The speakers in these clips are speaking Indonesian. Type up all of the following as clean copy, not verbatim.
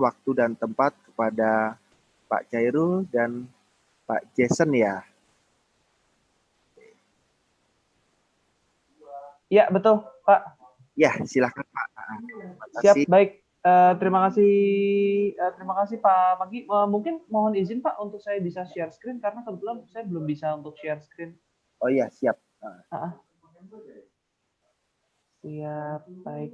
waktu dan tempat kepada Pak Chairul dan Pak Jason ya. Ya, betul, Pak. Ya, silakan Pak. Siap, baik. Terima kasih Pak Pagi. Mungkin mohon izin Pak untuk saya bisa share screen karena kebetulan saya belum bisa untuk share screen. Oh iya, siap. Siap, baik.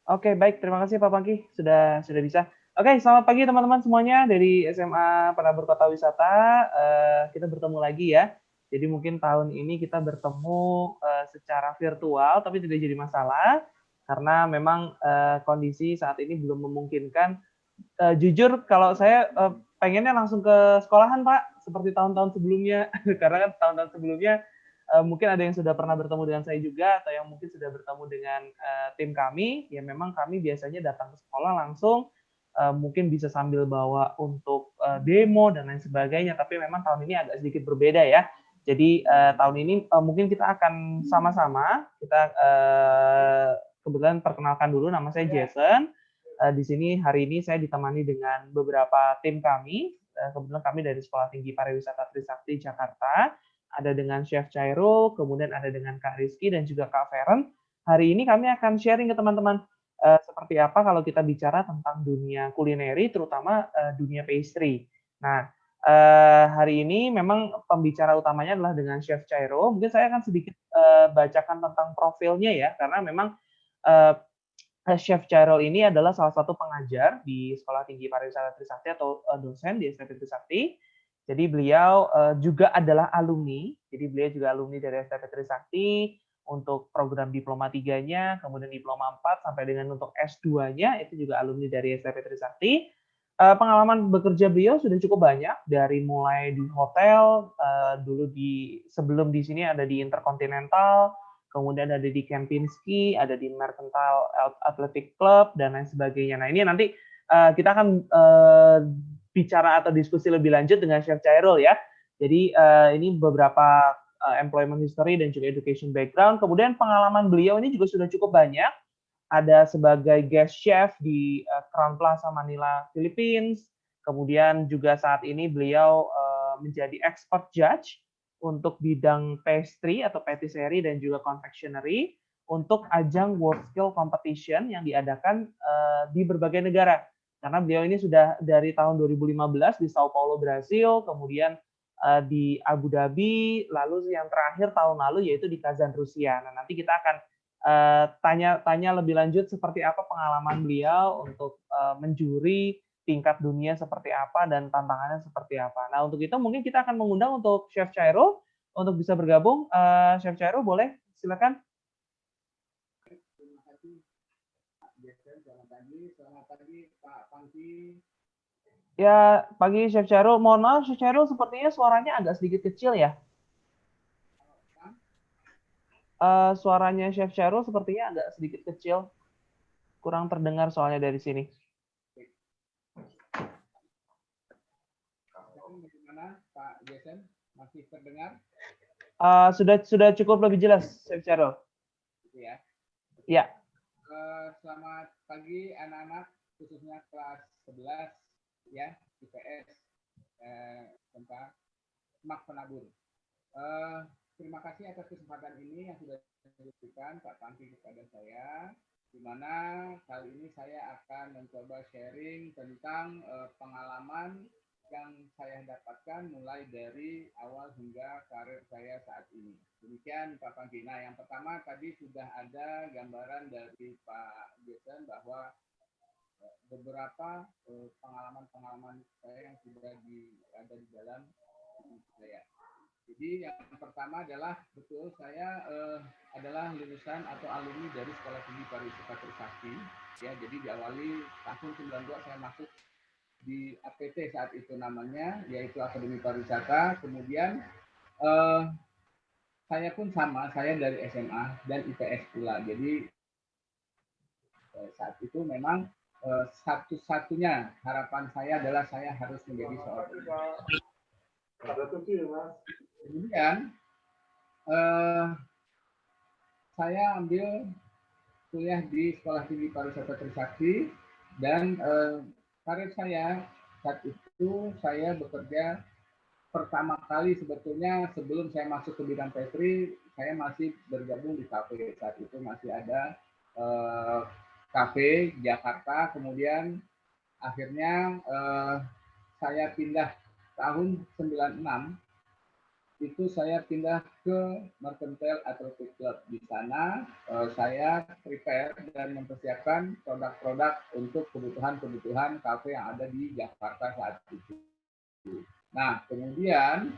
Oke, baik. Terima kasih Pak Pagi sudah bisa. Oke, selamat pagi teman-teman semuanya dari SMA Penabur Kota Wisata. Kita bertemu lagi ya. Jadi mungkin tahun ini kita bertemu secara virtual, tapi tidak jadi masalah karena memang kondisi saat ini belum memungkinkan. Jujur, kalau saya pengennya langsung ke sekolahan Pak, seperti tahun-tahun sebelumnya, karena kan tahun-tahun sebelumnya mungkin ada yang sudah pernah bertemu dengan saya juga, atau yang mungkin sudah bertemu dengan tim kami. Ya memang kami biasanya datang ke sekolah langsung. Mungkin bisa sambil bawa untuk demo dan lain sebagainya, tapi memang tahun ini agak sedikit berbeda ya. Jadi tahun ini mungkin kita akan sama-sama, kita kebetulan perkenalkan dulu, nama saya Jason. Di sini hari ini saya ditemani dengan beberapa tim kami. Kebetulan kami dari Sekolah Tinggi Pariwisata Trisakti Jakarta. Ada dengan Chef Chairul, kemudian ada dengan Kak Rizky dan juga Kak Feren. Hari ini kami akan sharing ke teman-teman seperti apa kalau kita bicara tentang dunia kulineri, terutama dunia pastry. Nah, hari ini memang pembicara utamanya adalah dengan Chef Chairul. Mungkin saya akan sedikit bacakan tentang profilnya ya, karena memang Chef Chairul ini adalah salah satu pengajar di Sekolah Tinggi Pariwisata Trisakti atau dosen di STP Trisakti. Jadi beliau juga adalah alumni. Jadi beliau juga alumni dari STP Trisakti untuk program diploma 3-nya, kemudian diploma 4 sampai dengan untuk S2-nya itu juga alumni dari STP Trisakti. Pengalaman bekerja beliau sudah cukup banyak, dari mulai di hotel, dulu sebelum di sini ada di Intercontinental, kemudian ada di Kempinski, ada di Mercantile Athletic Club, dan lain sebagainya. Nah, ini nanti kita akan bicara atau diskusi lebih lanjut dengan Chef Chairul ya. Jadi ini beberapa employment history dan juga education background. Kemudian pengalaman beliau ini juga sudah cukup banyak. Ada sebagai guest chef di Crown Plaza Manila, Philippines. Kemudian juga saat ini beliau menjadi expert judge untuk bidang pastry atau patisserie dan juga confectionery untuk ajang World Skill Competition yang diadakan di berbagai negara. Karena beliau ini sudah dari tahun 2015 di Sao Paulo, Brasil, kemudian di Abu Dhabi, lalu yang terakhir tahun lalu yaitu di Kazan, Rusia. Nah, nanti kita akan tanya lebih lanjut seperti apa pengalaman beliau untuk menjuri tingkat dunia seperti apa dan tantangannya seperti apa. Nah, untuk itu mungkin kita akan mengundang untuk Chef Chairul untuk bisa bergabung. Chef Chairul boleh, silakan. Terima kasih Pak Jason, selamat pagi Pak Pangki. Ya, pagi Chef Chairul. Mohon maaf Chef Chairul, sepertinya suaranya agak sedikit kecil ya. Suaranya Chef Chairul sepertinya agak sedikit kecil. Kurang terdengar soalnya dari sini. Bagaimana Pak Jason? Masih terdengar? Sudah cukup lebih jelas, Chef Chairul. Ya. Ya. Selamat pagi anak-anak, khususnya kelas 11 ya, IPS tempat Semak Penabur. Terima kasih atas kesempatan ini yang sudah diberikan Pak Pangki kepada saya, di mana kali ini saya akan mencoba sharing tentang pengalaman yang saya dapatkan mulai dari awal hingga karir saya saat ini. Demikian Pak Pangki. Nah, yang pertama tadi sudah ada gambaran dari Pak Jason bahwa beberapa pengalaman-pengalaman saya yang sudah ada di dalam saya. Jadi yang pertama adalah betul saya adalah lulusan atau alumni dari Sekolah Tinggi Pariwisata Trisakti. Ya, jadi diawali tahun 92 saya masuk di APT saat itu namanya, yaitu Akademi Pariwisata. Kemudian saya pun sama, saya dari SMA dan IPS pula. Jadi saat itu memang satu-satunya harapan saya adalah saya harus menjadi seorang. Kemudian saya ambil kuliah di Sekolah Tinggi Pariwisata Trisakti, dan karir saya saat itu saya bekerja pertama kali sebetulnya sebelum saya masuk ke bidang pastry, saya masih bergabung di kafe. Saat itu masih ada kafe Jakarta, kemudian akhirnya saya pindah tahun 96, itu saya pindah ke Mercantile Athletic Club. Di sana saya prepare dan mempersiapkan produk-produk untuk kebutuhan-kebutuhan kafe yang ada di Jakarta saat itu. Nah, kemudian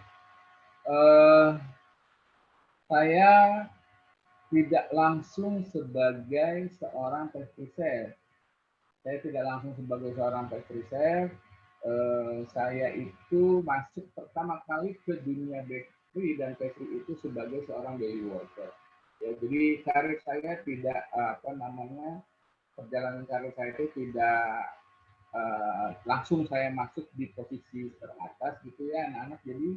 saya tidak langsung sebagai seorang pastry chef. Saya tidak langsung sebagai seorang pastry chef. Saya itu masuk pertama kali ke dunia bakery dan pastry itu sebagai seorang daily worker. Ya, jadi karir saya tidak perjalanan karir saya itu tidak langsung saya masuk di posisi teratas gitu ya anak-anak. Jadi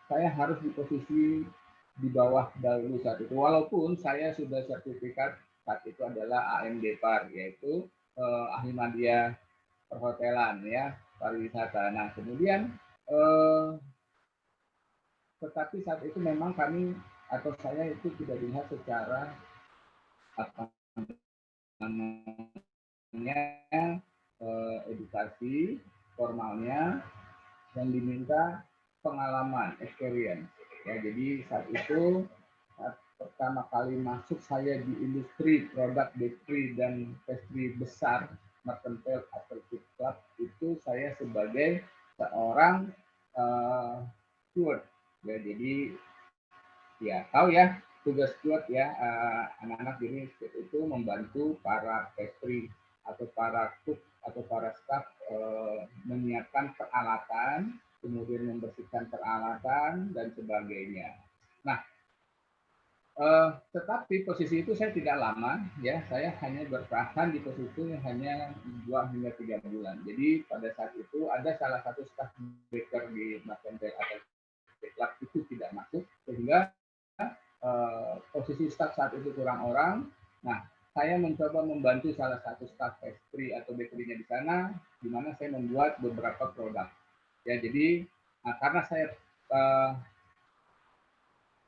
saya harus di posisi di bawah dahulu saat itu. Walaupun saya sudah sertifikat saat itu adalah AMD-PAR, yaitu ahli media perhotelan ya, pariwisata. Nah, kemudian tetapi saat itu memang kami atau saya itu tidak dilihat secara apa namanya edukasi formalnya, yang diminta pengalaman, experience. Ya, jadi saat itu saat pertama kali masuk saya di industri produk bakery dan pastry besar Mercantile Athletic Club, itu saya sebagai seorang steward. Ya, jadi ya tahu ya tugas steward ya anak-anak ini itu membantu para pastry atau para cook atau para staff menyiapkan peralatan, kemudian membersihkan peralatan dan sebagainya. Nah, tetapi posisi itu saya tidak lama ya, saya hanya bertahan di posisi itu hanya 2 hingga 3 bulan. Jadi pada saat itu ada salah satu staff baker di Mercantile Athletic Club itu tidak masuk, sehingga posisi staff saat itu kurang orang. Nah, saya mencoba membantu salah satu staff pastry atau bakery-nya di sana, di mana saya membuat beberapa produk. Ya, jadi karena saya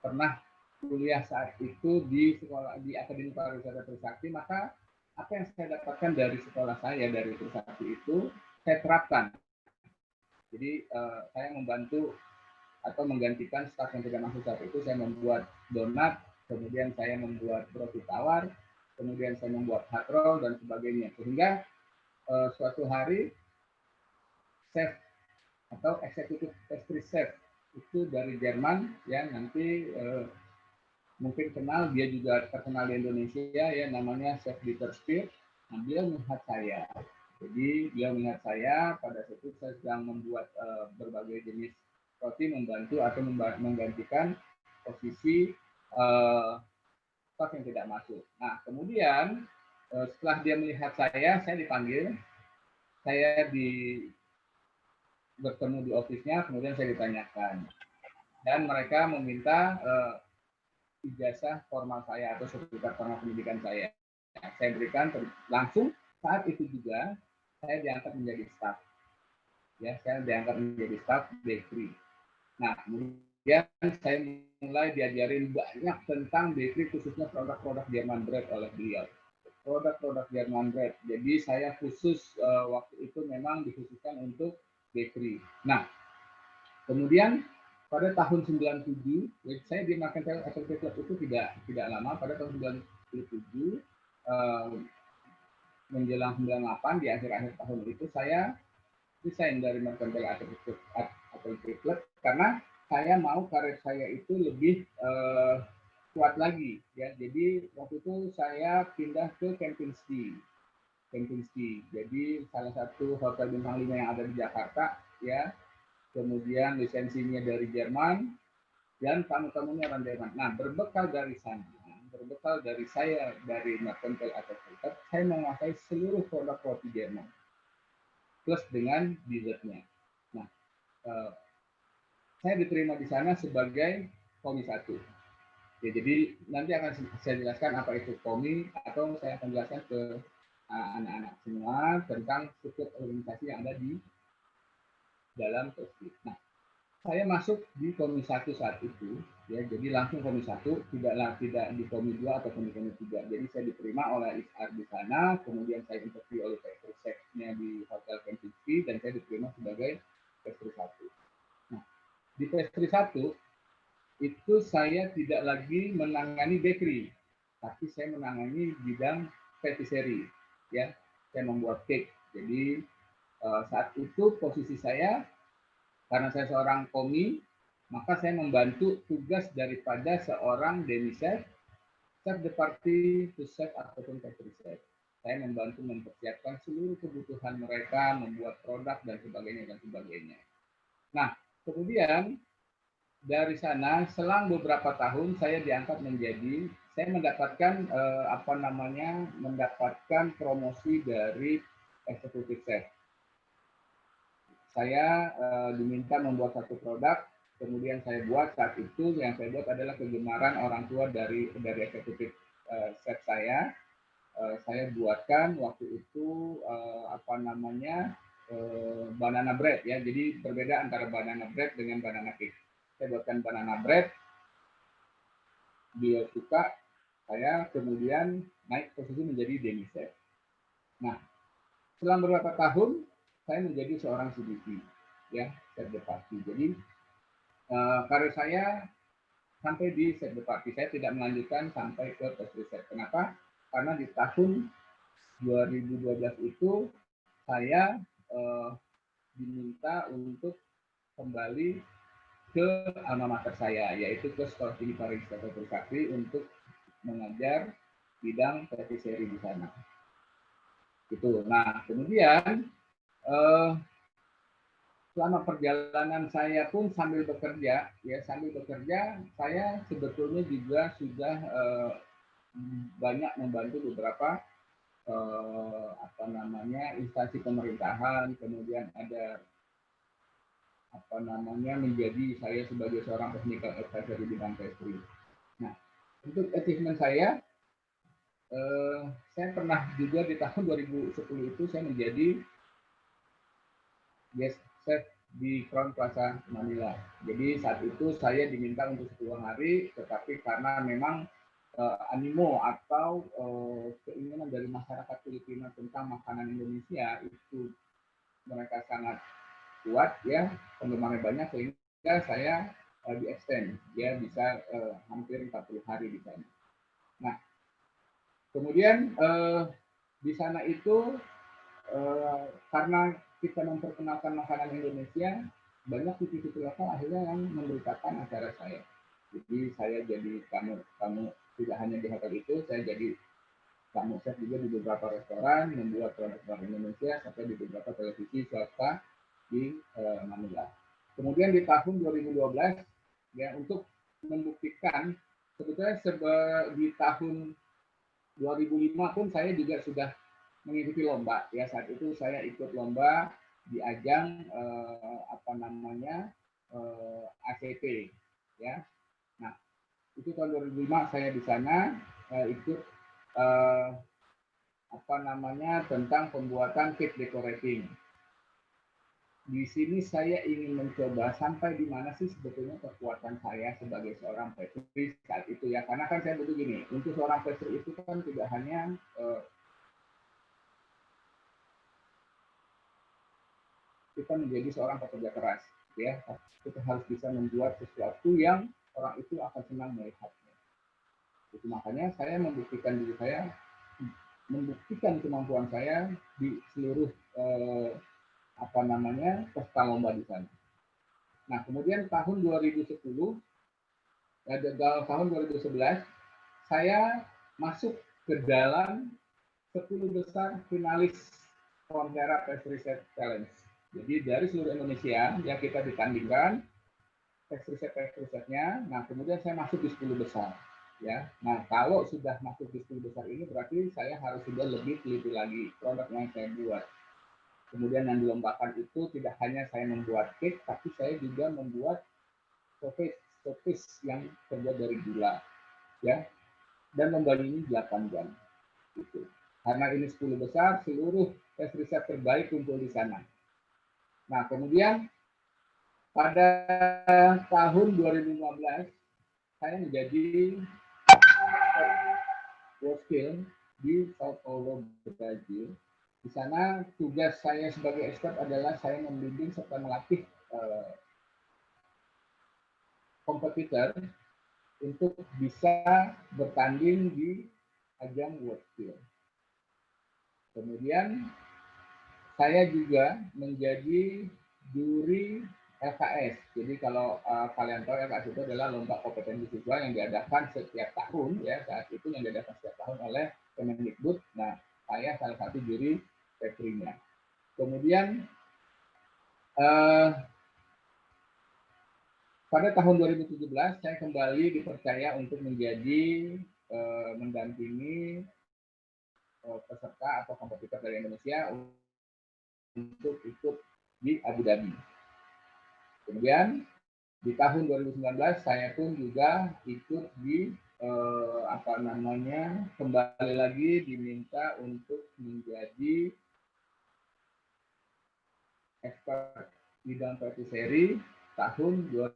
pernah kuliah saat itu di sekolah di Akademi Pariwisata Trisakti, maka apa yang saya dapatkan dari sekolah saya dari Trisakti itu saya terapkan. Jadi saya membantu atau menggantikan staf yang tidak masuk saat itu. Saya membuat donat, kemudian saya membuat roti tawar, kemudian saya membuat hot roll dan sebagainya. Sehingga suatu hari chef atau eksekutif pastry chef itu dari Jerman ya, nanti mungkin kenal, dia juga terkenal di Indonesia ya, namanya Chef Dieter Speer. Nah, dia melihat saya. Jadi dia melihat saya pada saat itu saya sedang membuat berbagai jenis roti, membantu atau menggantikan posisi staff yang tidak masuk. Nah, kemudian setelah dia melihat saya dipanggil, saya bertemu di ofisnya, kemudian saya ditanyakan. Dan mereka meminta ijazah formal saya atau sertifikat formal pendidikan saya. Saya berikan langsung saat itu juga saya diangkat menjadi staff. Ya, saya diangkat menjadi staff bakery. Nah, kemudian saya mulai diajarin banyak tentang bakery, khususnya produk-produk German bread oleh beliau. Produk-produk German bread. Jadi saya khusus waktu itu memang dikhususkan untuk bakery. Nah, kemudian pada tahun 97, saya di Mercantile Athletic Club itu tidak lama. Pada tahun 97 menjelang 98, di akhir-akhir tahun itu saya resign dari Mercantile Athletic Club karena saya mau karir saya itu lebih kuat lagi ya. Jadi waktu itu saya pindah ke Kempinski. Jadi salah satu hotel bintang 5 yang ada di Jakarta ya. Kemudian lisensinya dari Jerman dan tamu-tamunya orang Jerman. Nah, berbekal dari sana, berbekal dari saya dari Mercantile Athletic Club, saya menguasai seluruh produk roti Jerman plus dengan dessertnya. Nah, saya diterima di sana sebagai Komi 1. Ya, jadi nanti akan saya jelaskan apa itu Komi, atau saya akan jelaskan ke anak-anak semua tentang struktur organisasi yang ada di dalam Pestri. Nah, saya masuk di Komi 1 saat itu, ya, jadi langsung Komi 1, tidak di Komi 2 atau Komi 3. Jadi saya diterima oleh ISR di sana, kemudian saya interview oleh Pestri-nya di Hotel Kempinski, dan saya diterima sebagai Pestri 1. Nah, di Pestri 1 itu saya tidak lagi menangani bakery, tapi saya menangani bidang patisserie, ya. Saya membuat cake. Jadi saat itu posisi saya, karena saya seorang komi, maka saya membantu tugas daripada seorang demi chef, chef de partie, to chef ataupun pastry chef. Saya membantu mempersiapkan seluruh kebutuhan mereka, membuat produk dan sebagainya. Nah, kemudian dari sana selang beberapa tahun saya diangkat menjadi, saya mendapatkan mendapatkan promosi dari executive chef. Saya diminta membuat satu produk, kemudian saya buat. Saat itu yang saya buat adalah kegemaran orang tua dari executive chef saya. Saya buatkan waktu itu banana bread, ya. Jadi berbeda antara banana bread dengan banana cake. Saya buatkan banana bread, dia suka, saya kemudian naik posisi menjadi demi chef. Nah, setelah beberapa tahun saya menjadi seorang CDP, ya, chef de partie. Jadi karir saya sampai di chef de partie. Saya tidak melanjutkan sampai ke pastry chef. Kenapa? Karena di tahun 2012 itu saya diminta untuk kembali ke alma mater saya, yaitu ke Sekolah Tinggi Pariwisata Trisakti, untuk mengajar bidang patisserie di sana. Gitu. Nah, kemudian selama perjalanan saya pun sambil bekerja, saya sebetulnya juga sudah banyak membantu beberapa instansi pemerintahan, kemudian ada menjadi saya sebagai seorang technical advisor di bidang pastry. Nah, untuk achievement saya pernah juga di tahun 2010 itu saya menjadi guest chef di Crown Plaza Manila. Jadi saat itu saya diminta untuk 10 hari, tetapi karena memang animo atau keinginan dari masyarakat Filipina tentang makanan Indonesia itu mereka sangat kuat, ya, penggemarnya banyak, sehingga saya di extend, ya, bisa hampir 40 hari di sana. Nah, kemudian di sana itu karena kita memperkenalkan makanan Indonesia, banyak TV-TV lokal akhirnya yang memberitakan acara saya. Jadi saya jadi tamu tidak hanya di hotel itu, saya jadi tamu chef juga di beberapa restoran, membuat produk-produk Indonesia sampai di beberapa televisi swasta di Manila. Kemudian di tahun 2012, ya, untuk membuktikan sebetulnya di tahun 2005 pun saya juga sudah mengikuti lomba, ya. Saat itu saya ikut lomba di ajang ACP, ya. Nah, itu tahun 2005 saya di sana ikut tentang pembuatan cake decorating. Di sini saya ingin mencoba sampai di mana sih sebetulnya kekuatan saya sebagai seorang pastry saat itu, ya. Karena kan saya butuh gini, untuk seorang pastry itu kan tidak hanya kita menjadi seorang pekerja keras, ya. Kita harus bisa membuat sesuatu yang orang itu akan senang melihatnya. Itu makanya saya membuktikan diri saya, membuktikan kemampuan saya di seluruh pesta lomba di sana. Nah, kemudian tahun 2010, tahun 2011, saya masuk ke dalam 10 besar finalis Frontera Pastry Chef Challenge. Jadi dari seluruh Indonesia yang kita ditandingkan pastry chef-nya. Nah, kemudian saya masuk di 10 besar, ya. Nah, kalau sudah masuk di 10 besar ini berarti saya harus sudah lebih teliti lagi produk yang saya buat. Kemudian yang dilombakan itu tidak hanya saya membuat cake, tapi saya juga membuat sosis yang terbuat dari gula, ya. Dan lomba ini 8 jam. Gitu. Karena ini 10 besar, seluruh pastry chef terbaik kumpul di sana. Nah, kemudian pada tahun 2015, saya menjadi wakil di Sao Paulo, Brazil. Di sana tugas saya sebagai expert adalah saya membimbing serta melatih kompetitor untuk bisa bertanding di ajang World Skill. Kemudian saya juga menjadi juri LKS. Jadi kalau kalian tahu LKS itu adalah lomba kompetensi siswa yang diadakan setiap tahun, ya saat itu yang diadakan setiap tahun oleh Kemendikbud. Nah, saya salah satu juri pastry-nya. Kemudian pada tahun 2017 saya kembali dipercaya untuk menjadi mendampingi peserta atau kompetitor dari Indonesia untuk ikut di Abu Dhabi. Kemudian di tahun 2019 saya pun juga ikut di kembali lagi diminta untuk menjadi expert bidang patisserie tahun 2020.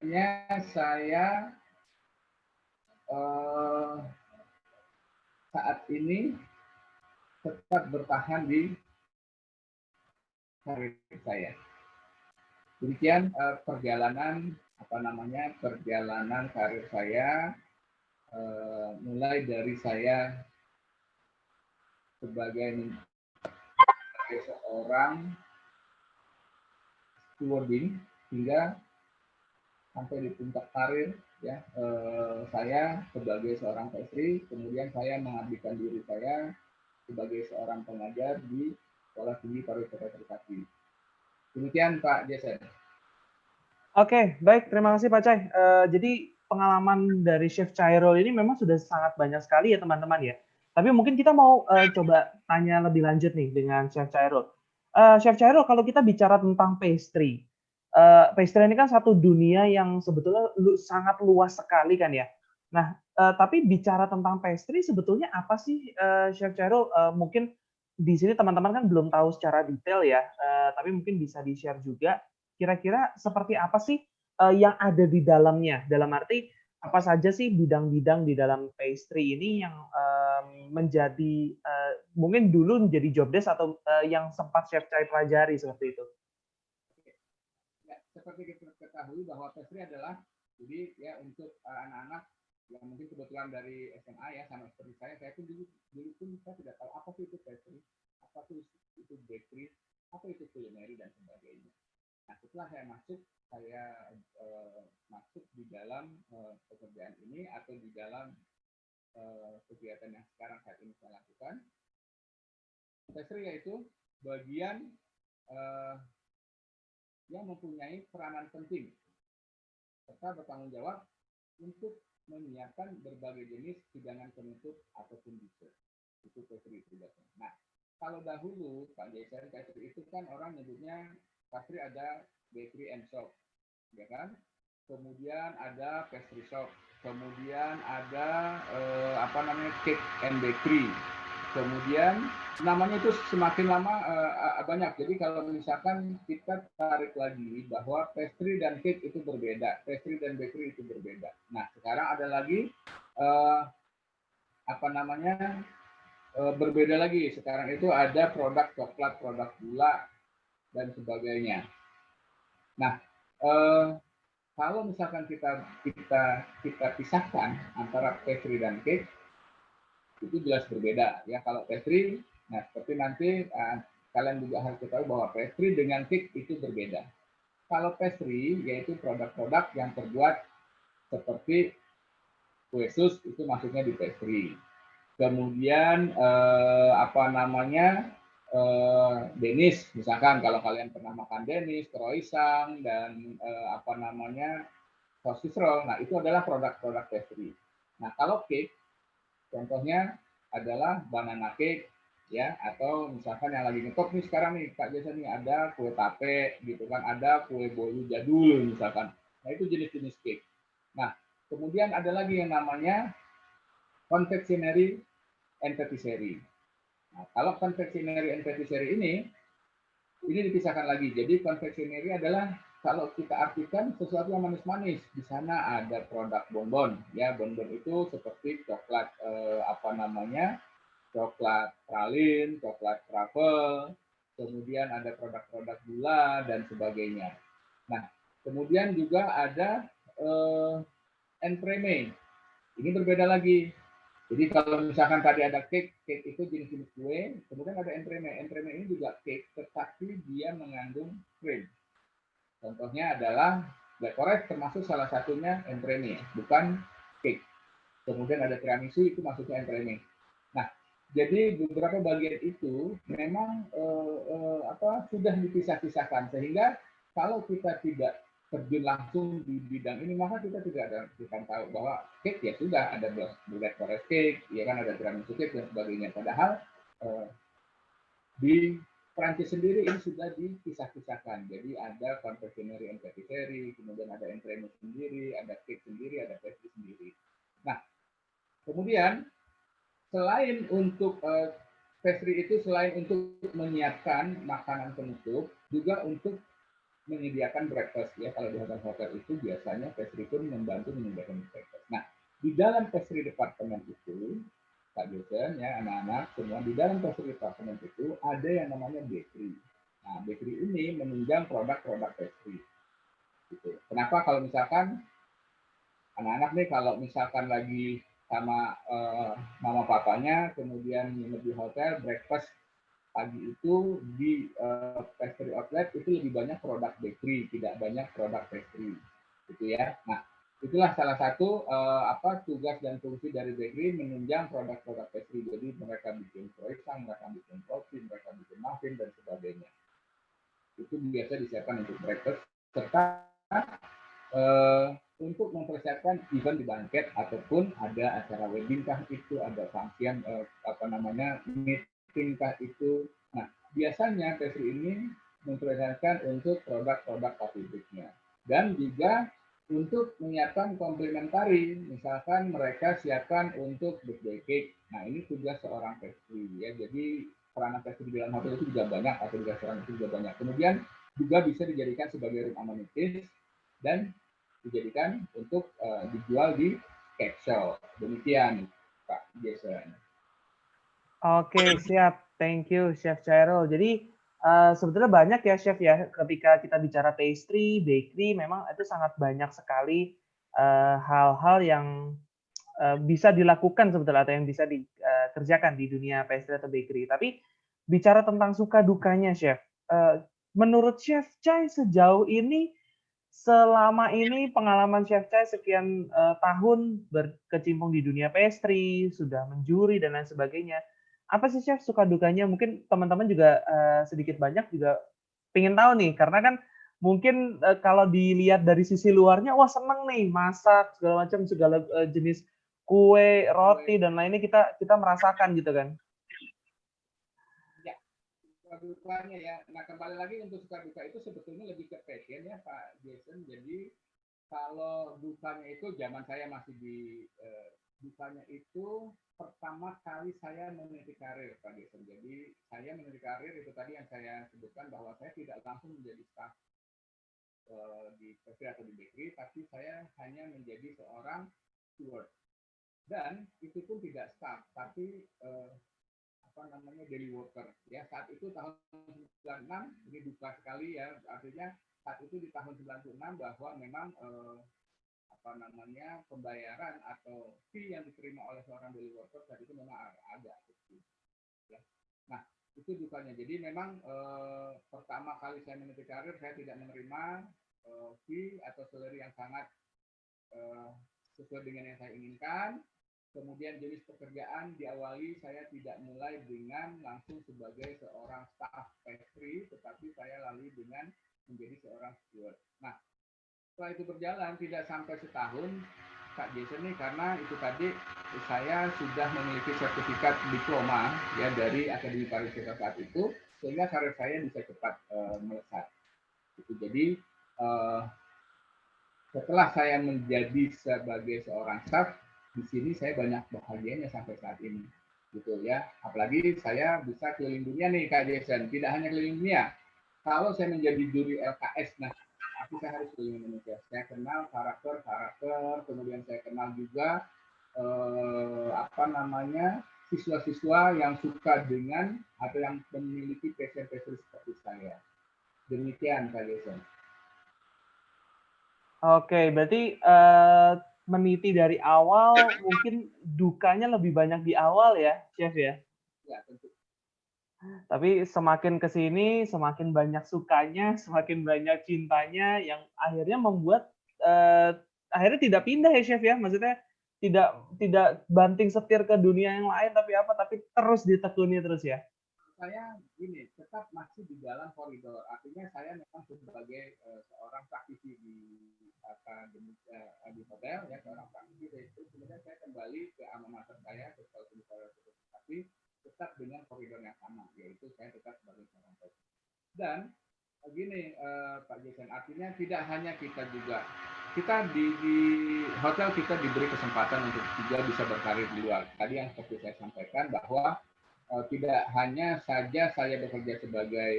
Saya saat ini tetap bertahan di karir saya. Demikian perjalanan karir saya, mulai dari saya sebagai seorang stewarding hingga sampai di puncak karir, ya, saya sebagai seorang pastry, kemudian saya mengabdikan diri saya sebagai seorang pengajar di Sekolah Tinggi Pariwisata Trisakti. Demikian Pak Jason. Oke, baik, terima kasih Pak Cai. Jadi pengalaman dari Chef Chairul ini memang sudah sangat banyak sekali ya teman-teman ya. Tapi mungkin kita mau coba tanya lebih lanjut nih dengan Chef Chairul. Chef Chairul, kalau kita bicara tentang pastry, pastry ini kan satu dunia yang sebetulnya sangat luas sekali kan ya. Nah, tapi bicara tentang pastry sebetulnya apa sih Chef Chairul? Mungkin di sini teman-teman kan belum tahu secara detail ya, tapi mungkin bisa di-share juga kira-kira seperti apa sih yang ada di dalamnya? Dalam arti apa saja sih bidang-bidang di dalam pastry ini yang menjadi mungkin dulu menjadi job desk atau yang sempat Chef Chai pelajari seperti itu? Ya, seperti kita ketahui bahwa pastry adalah jadi ya untuk anak-anak yang mungkin kebetulan dari SMA ya sama seperti saya pun dulu pun saya tidak tahu apa sih itu pastry, apa sih itu bakery, apa itu culinary dan sebagainya. Nah, setelah saya masuk di dalam pekerjaan ini atau di dalam kegiatan yang sekarang saat ini saya lakukan, pastry yaitu bagian yang mempunyai peranan penting serta bertanggung jawab untuk menyiapkan berbagai jenis hidangan penutup ataupun dessert. Itu pastry itu. Nah, kalau dahulu Pak Jason, pastry itu kan orang nyebutnya pastry ada bakery and shop, ya kan? Kemudian ada pastry shop, kemudian ada cake and bakery. Kemudian namanya itu semakin lama banyak. Jadi kalau misalkan kita tarik lagi bahwa pastry dan cake itu berbeda, pastry dan bakery itu berbeda. Nah, sekarang ada lagi berbeda lagi. Sekarang itu ada produk coklat, produk gula dan sebagainya. Nah, kalau misalkan kita pisahkan antara pastry dan cake, itu jelas berbeda ya. Kalau pastry, nah seperti nanti kalian juga harus ketahui bahwa pastry dengan cake itu berbeda. Kalau pastry yaitu produk-produk yang terbuat seperti kue sus, itu masuknya di pastry. Kemudian Danish, misalkan kalau kalian pernah makan Danish, croissant dan sosis roll, nah itu adalah produk-produk pastry. Nah kalau cake, contohnya adalah banana cake, ya, atau misalkan yang lagi ngetop nih sekarang nih Pak Jason nih, ada kue tape gitu kan, ada kue bolu jadul misalkan. Nah itu jenis-jenis cake. Nah kemudian ada lagi yang namanya confectionery and patisserie. Nah, kalau confectionery and patisserie ini dipisahkan lagi. Jadi confectionery adalah kalau kita artikan sesuatu yang manis-manis. Di sana ada produk bonbon. Ya, bonbon itu seperti coklat apa namanya? Coklat pralin, coklat truffle, kemudian ada produk-produk gula dan sebagainya. Nah, kemudian juga ada entremet. Ini berbeda lagi. Jadi kalau misalkan tadi ada cake itu jenis-jenis kue, kemudian ada entremet. Entremet ini juga cake, tetapi dia mengandung krim. Contohnya adalah black forest termasuk salah satunya entremet, bukan cake. Kemudian ada tiramisu itu masuknya entremet. Nah, jadi beberapa bagian itu memang sudah dipisah-pisahkan sehingga kalau kita tidak terjun langsung di bidang ini maka kita tidak akan tahu bahwa cake ya sudah ada black forest cake, ya kan ada tiramisu cake dan sebagainya. Padahal di Prancis sendiri ini sudah dipisah-pisahkan. Jadi ada confectionery and patisserie, kemudian ada entremet sendiri, ada cake sendiri, ada pastry sendiri. Nah, kemudian selain untuk pastry itu selain untuk menyiapkan makanan penutup, juga untuk menyediakan breakfast ya. Kalau di hotel-hotel itu biasanya pastry pun membantu menyediakan breakfast. Nah, di dalam pastry departemen itu, Pak Jason ya, anak-anak semua di dalam pastry departemen itu ada yang namanya bakery. Nah, bakery ini menunjang produk-produk pastry. Gitu. Kenapa kalau misalkan anak-anak nih kalau misalkan lagi sama mama papanya, kemudian nginep di hotel, breakfast pagi itu di pastry outlet itu lebih banyak produk bakery, tidak banyak produk pastry, gitu ya. Nah, itulah salah satu tugas dan fungsi dari bakery menunjang produk-produk pastry. Jadi mereka bikin croissant, mereka bikin roti, mereka bikin muffin dan sebagainya. Itu biasa disiapkan untuk breakfast serta untuk mempersiapkan event di banket ataupun ada acara wedding kah itu, ada function meeting kah itu. Nah, biasanya pastry ini mempersiapkan untuk produk-produk pabriknya dan juga untuk menyiapkan komplementari, misalkan mereka siapkan untuk birthday cake. Nah, ini tugas seorang pastry ya. Jadi peranan pastry di dalam hotel itu juga banyak atau di restoran itu juga banyak. Kemudian juga bisa dijadikan sebagai room amenities dan dijadikan untuk dijual di cake shop. Demikian, Pak Jason. Oke, siap. Thank you, Chef Chairul. Jadi sebetulnya banyak ya, Chef ya, ketika kita bicara pastry, bakery, memang itu sangat banyak sekali hal-hal yang bisa dilakukan sebetulnya atau yang bisa dikerjakan di dunia pastry atau bakery. Tapi bicara tentang suka dukanya, Chef, menurut Chef Chai sejauh ini, selama ini pengalaman Chef Chai sekian tahun berkecimpung di dunia pastry, sudah menjuri dan lain sebagainya. Apa sih Chef suka dukanya? Mungkin teman-teman juga sedikit banyak juga pengen tahu nih, karena kan mungkin kalau dilihat dari sisi luarnya, wah seneng nih masak segala macam segala jenis kue, roti dan lainnya kita merasakan gitu kan. Suka dukanya ya. Nah, kembali lagi untuk suka duka itu sebetulnya lebih ke passion ya Pak Jason. Jadi kalau dukanya itu zaman saya masih di dukanya itu pertama kali saya meniti karir Pak Jason. Jadi saya meniti karir itu tadi yang saya sebutkan bahwa saya tidak langsung menjadi staff di pastry atau di bakery, tapi saya hanya menjadi seorang steward. Dan itu pun tidak staff, tapi daily worker ya. Saat itu tahun 96, ini duka sekali ya, artinya saat itu di tahun 96 bahwa memang pembayaran atau fee yang diterima oleh seorang daily worker saat itu memang agak kecil ya. Nah, itu dukanya. Jadi memang pertama kali saya meniti karir saya tidak menerima fee atau salary yang sangat sesuai dengan yang saya inginkan. Kemudian jenis pekerjaan diawali saya tidak mulai dengan langsung sebagai seorang staff pastry, tetapi saya lalui dengan menjadi seorang steward. Nah, setelah itu berjalan tidak sampai setahun, Kak Jason nih karena itu tadi saya sudah memiliki sertifikat diploma ya dari Akademi Pariwisata saat itu, sehingga karir saya bisa cepat melesat. Gitu. Jadi setelah saya menjadi sebagai seorang staff di sini, saya banyak bahagianya sampai saat ini gitu ya. Apalagi saya bisa keliling dunia nih Kak Jason, tidak hanya keliling dunia. Kalau saya menjadi juri LKS, nah aku saya harus keliling Indonesia. Saya kenal karakter, kemudian saya kenal juga apa namanya siswa-siswa yang suka dengan atau yang memiliki passion-passion seperti saya. Demikian Kak Jason. Oke, berarti meniti dari awal mungkin dukanya lebih banyak di awal ya, Chef ya? Ya, tentu. Tapi semakin ke sini, semakin banyak sukanya, semakin banyak cintanya, yang akhirnya membuat akhirnya tidak pindah ya, Chef ya? Maksudnya tidak banting setir ke dunia yang lain, tapi terus ditekuni terus ya? Saya gini, tetap masih di dalam koridor. Artinya saya memang sebagai seorang praktisi di akademi di hotel ya, seorang praktisi itu kemudian saya kembali ke alma mater saya ke sekolah tapi tetap dengan koridor yang sama, yaitu saya tetap sebagai seorang praktisi. Dan begini Pak Jason, artinya tidak hanya kita juga kita di hotel kita diberi kesempatan untuk juga bisa berkarir di luar. Tadi yang seperti saya sampaikan bahwa tidak hanya saja saya bekerja sebagai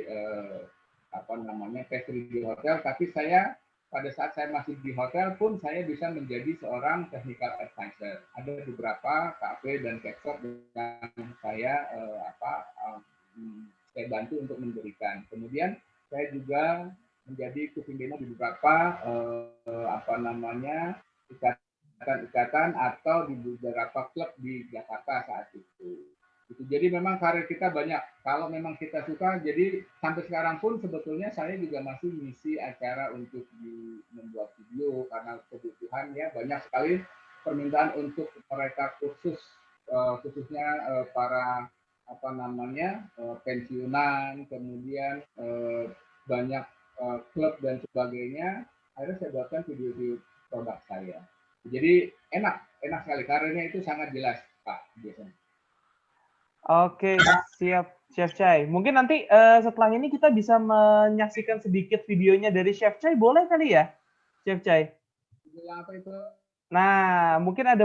apa namanya pastry di hotel, tapi saya pada saat saya masih di hotel pun saya bisa menjadi seorang technical advisor. Ada beberapa kafe dan cake yang saya saya bantu untuk mendirikan. Kemudian saya juga menjadi cooking demo di beberapa apa namanya ikatan-ikatan atau di beberapa klub di Jakarta saat itu. Gitu. Jadi memang karir kita banyak. Kalau memang kita suka, jadi sampai sekarang pun sebetulnya saya juga masih mengisi acara untuk membuat video karena kebutuhan ya banyak sekali permintaan untuk mereka kursus khususnya para apa namanya pensiunan, kemudian banyak klub dan sebagainya. Akhirnya saya buatkan video-video produk saya. Jadi enak sekali karirnya itu sangat jelas Pak biasanya. Oke, siap Chef Chai. Mungkin nanti setelah ini kita bisa menyaksikan sedikit videonya dari Chef Chai, boleh kali ya, Chef Chai? Apa itu? Nah, mungkin ada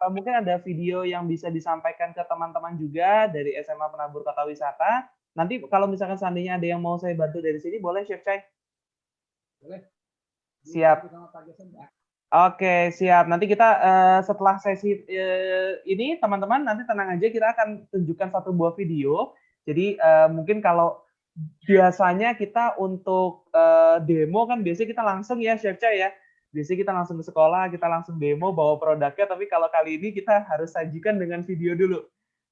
mungkin ada video yang bisa disampaikan ke teman-teman juga dari SMA Penabur Kota Wisata. Nanti kalau misalkan seandainya ada yang mau saya bantu dari sini, boleh Chef Chai? Boleh. Siap. Oke, siap. Nanti kita setelah sesi ini, teman-teman, nanti tenang aja, kita akan tunjukkan satu buah video. Jadi mungkin kalau biasanya kita untuk demo kan biasanya kita langsung ya, Chef Chai ya. Biasanya kita langsung ke sekolah, kita langsung demo, bawa produknya, tapi kalau kali ini kita harus sajikan dengan video dulu.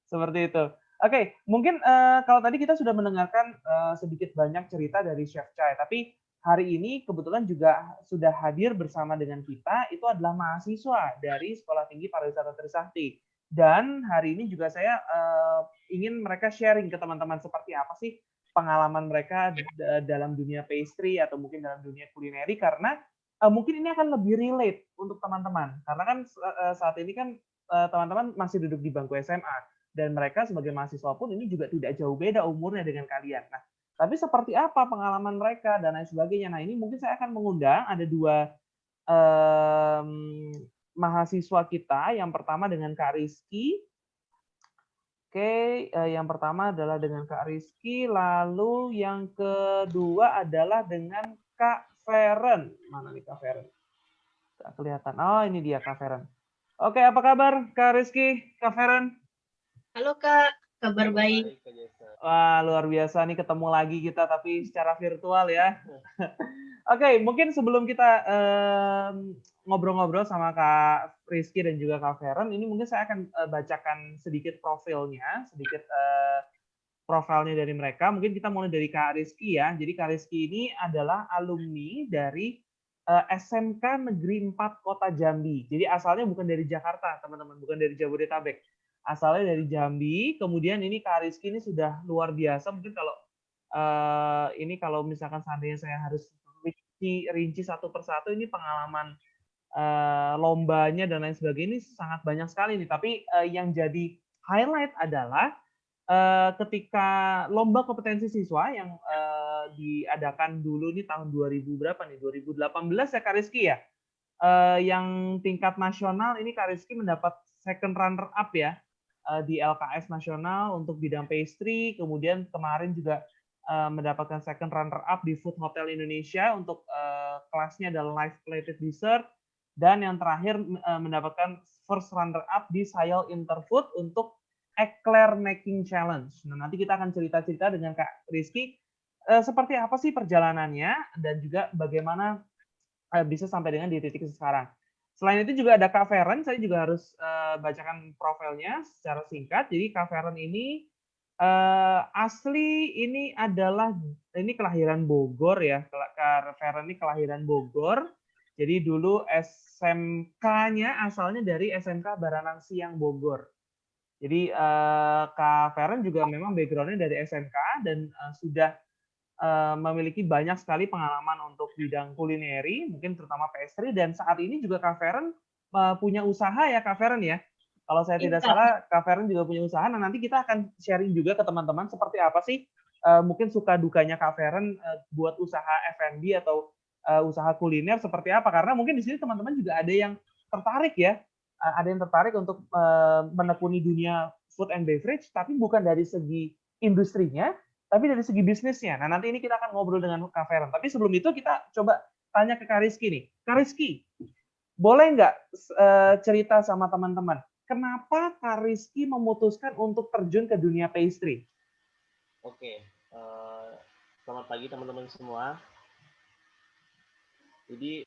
Seperti itu. Oke, mungkin kalau tadi kita sudah mendengarkan sedikit banyak cerita dari Chef Chai, tapi hari ini kebetulan juga sudah hadir bersama dengan kita, itu adalah mahasiswa dari Sekolah Tinggi Pariwisata Trisakti. Dan hari ini juga saya ingin mereka sharing ke teman-teman seperti apa sih pengalaman mereka dalam dunia pastry atau mungkin dalam dunia kulineri, karena mungkin ini akan lebih relate untuk teman-teman. Karena kan saat ini kan teman-teman masih duduk di bangku SMA. Dan mereka sebagai mahasiswa pun ini juga tidak jauh beda umurnya dengan kalian. Nah, tapi seperti apa pengalaman mereka dan lain sebagainya. Nah, ini mungkin saya akan mengundang ada dua mahasiswa kita. Yang pertama dengan Kak Rizky. Oke, yang pertama adalah dengan Kak Rizky. Lalu yang kedua adalah dengan Kak Feren. Mana nih Kak Feren? Tak kelihatan. Oh, ini dia Kak Feren. Oke, apa kabar Kak Rizky, Kak Feren? Halo Kak, kabar baik. Wah, luar biasa nih ketemu lagi kita tapi secara virtual ya. Oke, mungkin sebelum kita ngobrol-ngobrol sama Kak Rizky dan juga Kak Feren, ini mungkin saya akan bacakan sedikit profilnya, sedikit profilnya dari mereka. Mungkin kita mulai dari Kak Rizky ya. Jadi Kak Rizky ini adalah alumni dari SMK Negeri 4 Kota Jambi. Jadi asalnya bukan dari Jakarta, teman-teman, bukan dari Jabodetabek. Asalnya dari Jambi, kemudian ini Kak Rizky ini sudah luar biasa. Mungkin kalau ini kalau misalkan seandainya saya harus rinci satu persatu, ini pengalaman lombanya dan lain sebagainya ini sangat banyak sekali nih. Tapi yang jadi highlight adalah ketika lomba kompetensi siswa yang diadakan dulu nih tahun 2000 berapa nih? 2018 ya Kak Rizky ya? Yang tingkat nasional ini Kak Rizky mendapat second runner up ya di LKS nasional untuk bidang pastry, kemudian kemarin juga mendapatkan second runner up di Food Hotel Indonesia untuk kelasnya adalah live plated dessert, dan yang terakhir mendapatkan first runner up di Sayal Interfood untuk Eclair Making Challenge. Nah, nanti kita akan cerita-cerita dengan Kak Rizky seperti apa sih perjalanannya dan juga bagaimana bisa sampai dengan di titik sekarang. Selain itu juga ada Kak Feren, saya juga harus bacakan profilnya secara singkat. Jadi Kak Feren ini asli ini adalah kelahiran Bogor ya. Kak Feren ini kelahiran Bogor. Jadi dulu SMK-nya asalnya dari SMK Baranang Siang Bogor. Jadi Kak Feren juga memang background-nya dari SMK dan sudah memiliki banyak sekali pengalaman untuk bidang kulineri, mungkin terutama pastry, dan saat ini juga Kak Feren punya usaha ya Kak Feren ya. Kalau saya tidak salah, Kak Feren juga punya usaha. Nah, nanti kita akan sharing juga ke teman-teman seperti apa sih mungkin suka dukanya Kak Feren buat usaha F&B atau usaha kuliner seperti apa. Karena mungkin di sini teman-teman juga ada yang tertarik ya, ada yang tertarik untuk menekuni dunia food and beverage, tapi bukan dari segi industrinya, tapi dari segi bisnisnya. Nah, nanti ini kita akan ngobrol dengan Kak Feren. Tapi sebelum itu kita coba tanya ke Kak Rizky nih. Kak Rizky, boleh nggak cerita sama teman-teman, kenapa Kak Rizky memutuskan untuk terjun ke dunia pastry? Oke, selamat pagi teman-teman semua. Jadi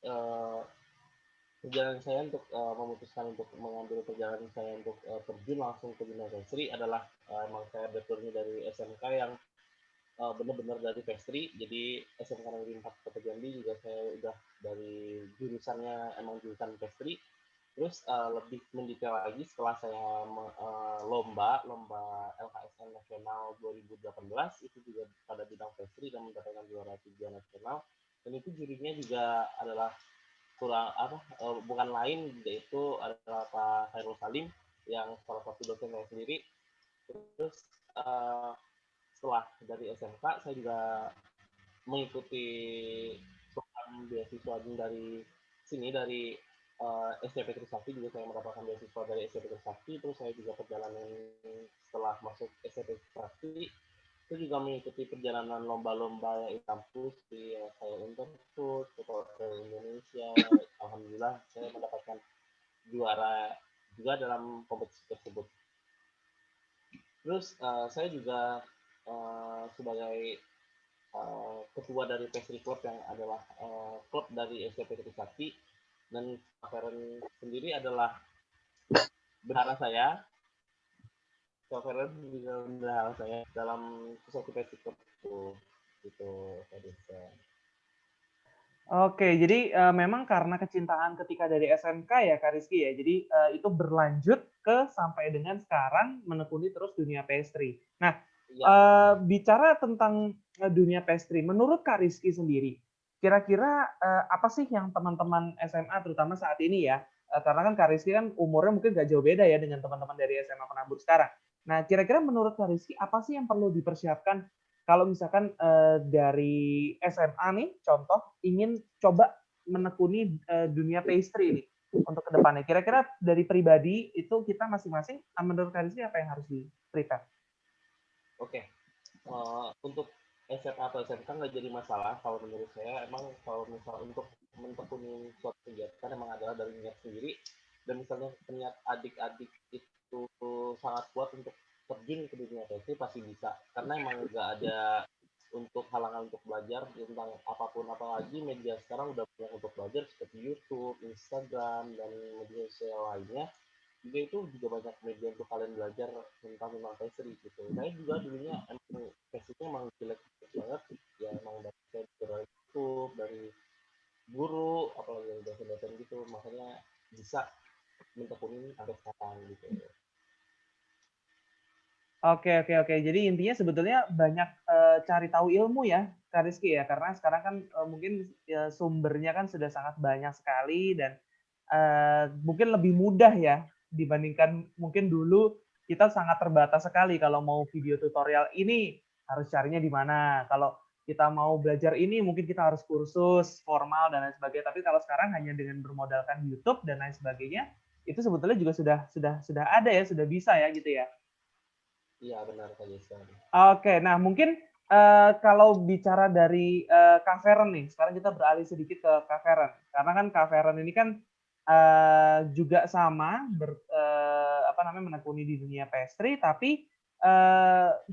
perjalanan saya untuk memutuskan untuk mengambil perjalanan saya untuk terjun langsung ke dunia pastry adalah emang saya backgroundnya dari SMK yang benar-benar dari pastry. Jadi SMK Negeri 4 Kota Jambi juga saya udah dari jurusannya emang jurusan pastry. Terus lebih mendetail lagi setelah saya lomba LKSN Nasional 2018 itu juga pada bidang pastry dan mendapatkan juara 3 nasional, dan itu jurinya juga adalah bukan lain yaitu adalah Pak Khairul Salim yang salah satu dosen saya sendiri. Terus setelah dari SMK saya juga mengikuti program beasiswa dari sini dari SCP Trisakti, juga saya mendapatkan beasiswa dari SCP Trisakti. Terus saya juga perjalanan setelah masuk SCP Trisakti itu juga mengikuti perjalanan lomba-lomba di kampus di saya Interfood, Hotel Indonesia. Alhamdulillah saya mendapatkan juara juga dalam kompetisi tersebut. Terus saya juga sebagai ketua dari Pastry Club yang adalah klub dari SCP Trisakti, dan Kak Feren sendiri adalah bendahara saya. Kak Feren juga bendahara saya dalam suatu Pastry Club itu tadi. Oke, jadi memang karena kecintaan ketika dari SMK ya Kak Rizky ya, jadi itu berlanjut ke sampai dengan sekarang menekuni terus dunia pastry. Nah, bicara tentang dunia pastry, menurut Kak Rizky sendiri, kira-kira apa sih yang teman-teman SMA terutama saat ini ya, karena kan Kak Rizky kan umurnya mungkin gak jauh beda ya dengan teman-teman dari SMA Penabur sekarang. Nah, kira-kira menurut Kak Rizky apa sih yang perlu dipersiapkan kalau misalkan dari SMA nih, contoh ingin coba menekuni dunia pastry nih untuk kedepannya. Kira-kira dari pribadi itu kita masing-masing, menurut Kak Rizky apa yang harus di-prepare? Oke, untuk SMA atau SMK nggak jadi masalah kalau menurut saya. Emang kalau misal untuk menekuni suatu kegiatan emang adalah dari niat sendiri, dan misalnya niat adik-adik itu sangat kuat untuk terjun ke dunia pastry pasti bisa, karena emang nggak ada untuk halangan untuk belajar tentang apapun, apalagi media sekarang udah banyak untuk belajar seperti YouTube, Instagram, dan media sosial lainnya. Juga itu juga banyak media untuk kalian belajar tentang pastry gitu. Saya juga dulunya emang basicnya emang jelek banget ya, emang dari YouTube, dari guru, apalagi dari dosen-dosen gitu, makanya bisa mentekuni sampai sekarang gitu. Oke. Jadi intinya sebetulnya banyak cari tahu ilmu ya, Kak Rizky ya, karena sekarang kan mungkin sumbernya kan sudah sangat banyak sekali dan mungkin lebih mudah ya dibandingkan mungkin dulu kita sangat terbatas sekali kalau mau video tutorial ini harus carinya di mana. Kalau kita mau belajar ini mungkin kita harus kursus formal dan lain sebagainya. Tapi kalau sekarang hanya dengan bermodalkan YouTube dan lain sebagainya, itu sebetulnya juga sudah ada ya, sudah bisa ya gitu ya. Iya benar Kak Jason. Oke, nah mungkin kalau bicara dari Kak Feren nih, sekarang kita beralih sedikit ke Kak Feren. Karena kan Kak Feren ini kan juga sama menekuni di dunia pastry, tapi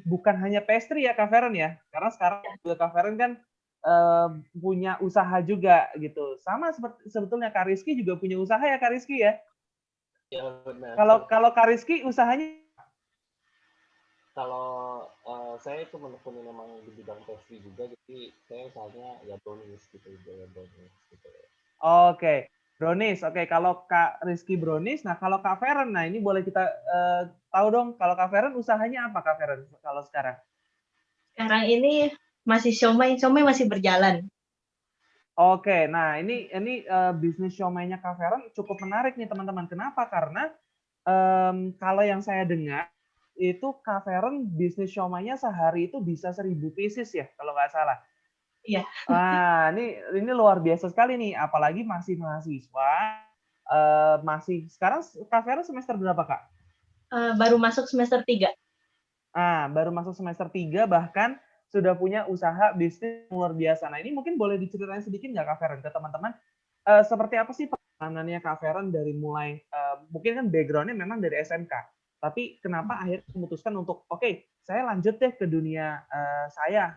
bukan hanya pastry ya Kak Feren ya. Karena sekarang juga Kak Feren kan punya usaha juga gitu. Sama seperti sebetulnya Kak Rizky juga punya usaha ya Kak Rizky ya. Iya benar. Kalau Kak Rizky usahanya Kalau saya itu menekuni memang di bidang pastry juga, jadi saya usahanya ya brownies gitu, ya brownies gitu. Oke, brownies. Oke, kalau Kak Rizky brownies, nah kalau Kak Feren, nah ini boleh kita tahu dong, kalau Kak Feren usahanya apa Kak Feren kalau sekarang? Sekarang ini masih siomay masih berjalan. Oke, nah ini bisnis siomay-nya Kak Feren cukup menarik nih teman-teman. Kenapa? Karena kalau yang saya dengar itu Kak Feren bisnis siomay-nya sehari itu bisa 1.000 pieces ya kalau nggak salah. Iya. Nah, ini luar biasa sekali nih, apalagi masih mahasiswa, masih sekarang Kak Vera semester berapa, Kak? Baru masuk semester 3. Ah, baru masuk semester 3 bahkan sudah punya usaha bisnis luar biasa. Nah, ini mungkin boleh diceritain sedikit nggak Kak Feren ke teman-teman, seperti apa sih perjalanannya Kak Feren dari mulai mungkin kan background-nya memang dari SMK, tapi kenapa akhirnya memutuskan untuk oke, saya lanjut deh ke dunia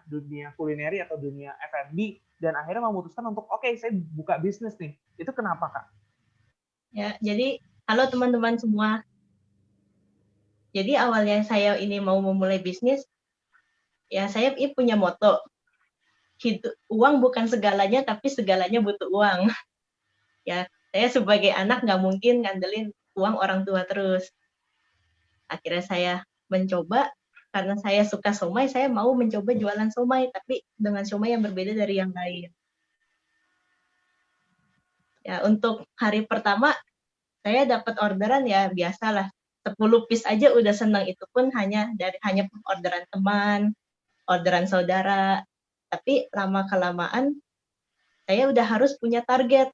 dunia kulineri atau dunia F&B dan akhirnya memutuskan untuk oke, saya buka bisnis nih. Itu kenapa, Kak? Ya, jadi halo teman-teman semua. Jadi awalnya saya ini mau memulai bisnis, ya saya punya moto, uang bukan segalanya, tapi segalanya butuh uang. Ya, saya sebagai anak nggak mungkin ngandelin uang orang tua terus. Akhirnya saya mencoba, karena saya suka somai, saya mau mencoba jualan somai, tapi dengan somai yang berbeda dari yang lain. Ya, untuk hari pertama, saya dapat orderan ya biasalah, 10 piece aja udah senang, itu pun hanya orderan teman, orderan saudara. Tapi lama-kelamaan saya udah harus punya target.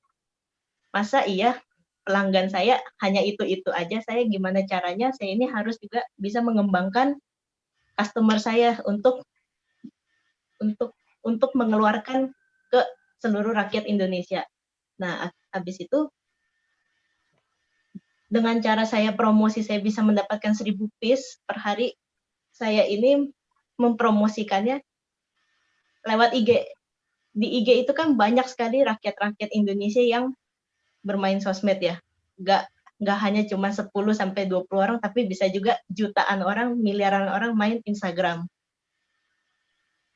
Masa iya pelanggan saya hanya itu-itu aja, saya gimana caranya saya ini harus juga bisa mengembangkan customer saya untuk mengeluarkan ke seluruh rakyat Indonesia. Nah, habis itu dengan cara saya promosi saya bisa mendapatkan 1.000 piece per hari. Saya ini mempromosikannya lewat IG. Di IG itu kan banyak sekali rakyat-rakyat Indonesia yang bermain sosmed ya. Nggak hanya cuma 10-20 orang, tapi bisa juga jutaan orang, miliaran orang main Instagram.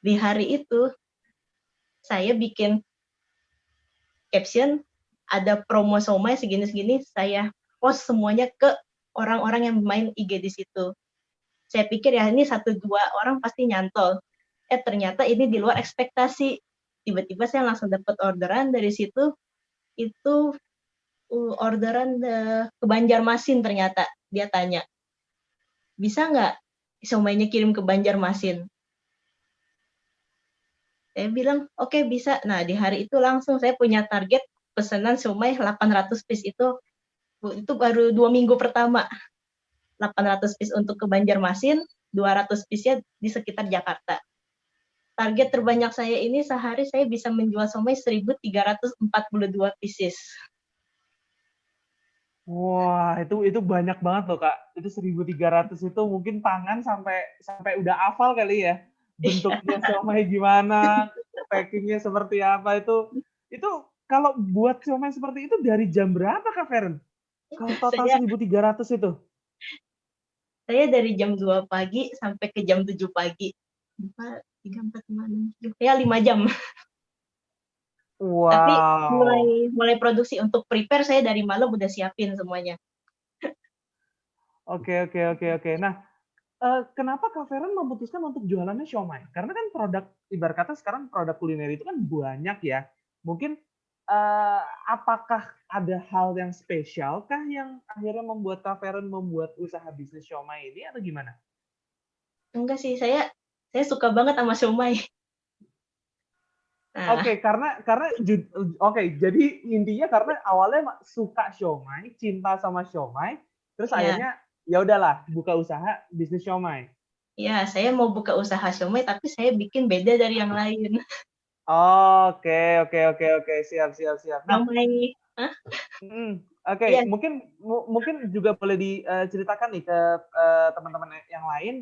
Di hari itu, saya bikin caption, ada promo somai segini-segini, saya post semuanya ke orang-orang yang main IG di situ. Saya pikir ya ini 1-2 orang pasti nyantol. Ternyata ini di luar ekspektasi. Tiba-tiba saya langsung dapat orderan dari situ, itu orderan ke Banjarmasin ternyata. Dia tanya, bisa nggak somainya kirim ke Banjarmasin? Saya bilang, oke, bisa. Nah, di hari itu langsung saya punya target pesanan somai 800 piece itu baru 2 minggu pertama. 800 piece untuk ke Banjarmasin, 200 piece-nya di sekitar Jakarta. Target terbanyak saya ini sehari saya bisa menjual somai 1.342 pieces. Wah, itu banyak banget loh, Kak. Itu 1.300 itu mungkin tangan sampai udah hafal kali ya. Bentuknya siomay gimana, packingnya seperti apa itu kalau buat siomay seperti itu dari jam berapa, Kak Feren? Kalau total 1.300 itu? Saya dari jam 2 pagi sampai ke jam 7 pagi. 3, 4, 5, 6, 7. Ya 5 jam. Wow. Tapi mulai produksi untuk prepare saya dari malam udah siapin semuanya. Oke. Nah, kenapa Kak Feren memutuskan untuk jualannya siomay? Karena kan produk, ibarat kata sekarang produk kuliner itu kan banyak ya. Mungkin apakah ada hal yang spesial kah yang akhirnya membuat Kak Feren membuat usaha bisnis siomay ini atau gimana? Enggak sih, saya suka banget sama siomay. Nah, Oke, karena oke, jadi intinya karena awalnya suka siomay, cinta sama siomay, terus ya, akhirnya ya udahlah buka usaha bisnis siomay. ya saya mau buka usaha siomay tapi saya bikin beda dari yang lain. Oke, siap. Nah, Siomay, hah? oke, Iya, mungkin juga boleh diceritakan nih ke teman-teman yang lain,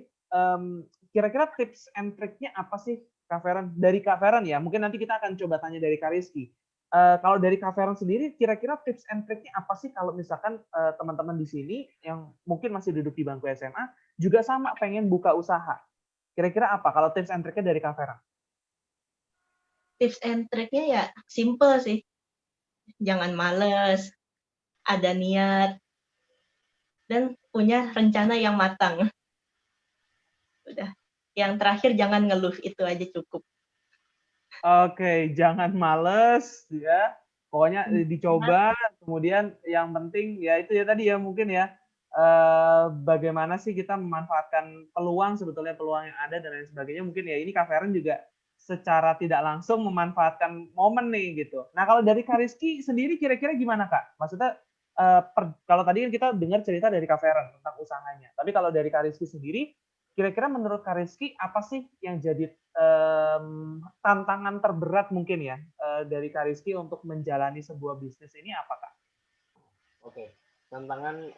kira-kira tips and triknya apa sih Kak Feren? Dari Kak Feren ya, mungkin nanti kita akan coba tanya dari Kak Rizky. Kalau dari Kak Feren sendiri, kira-kira tips and triknya apa sih kalau misalkan teman-teman di sini yang mungkin masih duduk di bangku SMA juga sama pengen buka usaha? Kira-kira apa kalau tips and triknya dari Kak Feren? tips and triknya ya simple sih. Jangan males, ada niat, dan punya rencana yang matang. Udah. Yang terakhir jangan ngeluh, itu aja cukup. Oke, jangan males ya. Pokoknya dicoba, kemudian yang penting ya itu ya tadi ya mungkin ya bagaimana sih kita memanfaatkan peluang, sebetulnya peluang yang ada dan lain sebagainya. Mungkin ya ini Kak Feren juga secara tidak langsung memanfaatkan momen nih gitu. Nah, kalau dari Kak Rizky sendiri kira-kira gimana Kak? Maksudnya kalau tadi kan kita dengar cerita dari Kak Feren tentang usahanya. Tapi kalau dari Kak Rizky sendiri, kira-kira menurut Kak Rizky apa sih yang jadi tantangan terberat mungkin ya dari Kak Rizky untuk menjalani sebuah bisnis ini apakah? Oke, tantangan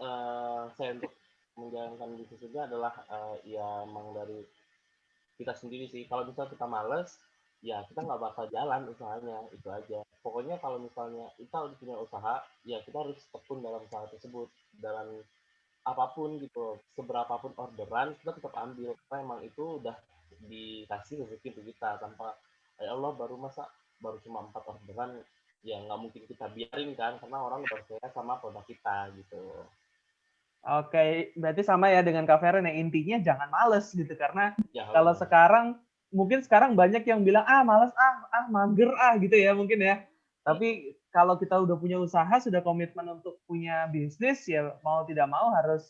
saya untuk menjalankan bisnis itu adalah ya emang dari kita sendiri sih. Kalau misalnya kita males, ya kita nggak bakal jalan usahanya, itu aja. Pokoknya kalau misalnya kita udah punya usaha, ya kita harus tekun dalam usaha tersebut. Dalam apapun gitu, seberapapun orderan, kita tetap ambil. Karena emang itu udah dikasih rezeki untuk kita. Tanpa, ya Allah baru cuma 4 orderan, ya nggak mungkin kita biarin kan, karena orang udah percaya sama produk kita gitu. Oke, berarti sama ya dengan Kak Feren ya, intinya jangan males gitu karena Ya, kalau sekarang mungkin sekarang banyak yang bilang males mager gitu ya mungkin ya. Tapi kalau kita udah punya usaha, sudah komitmen untuk punya bisnis ya mau tidak mau harus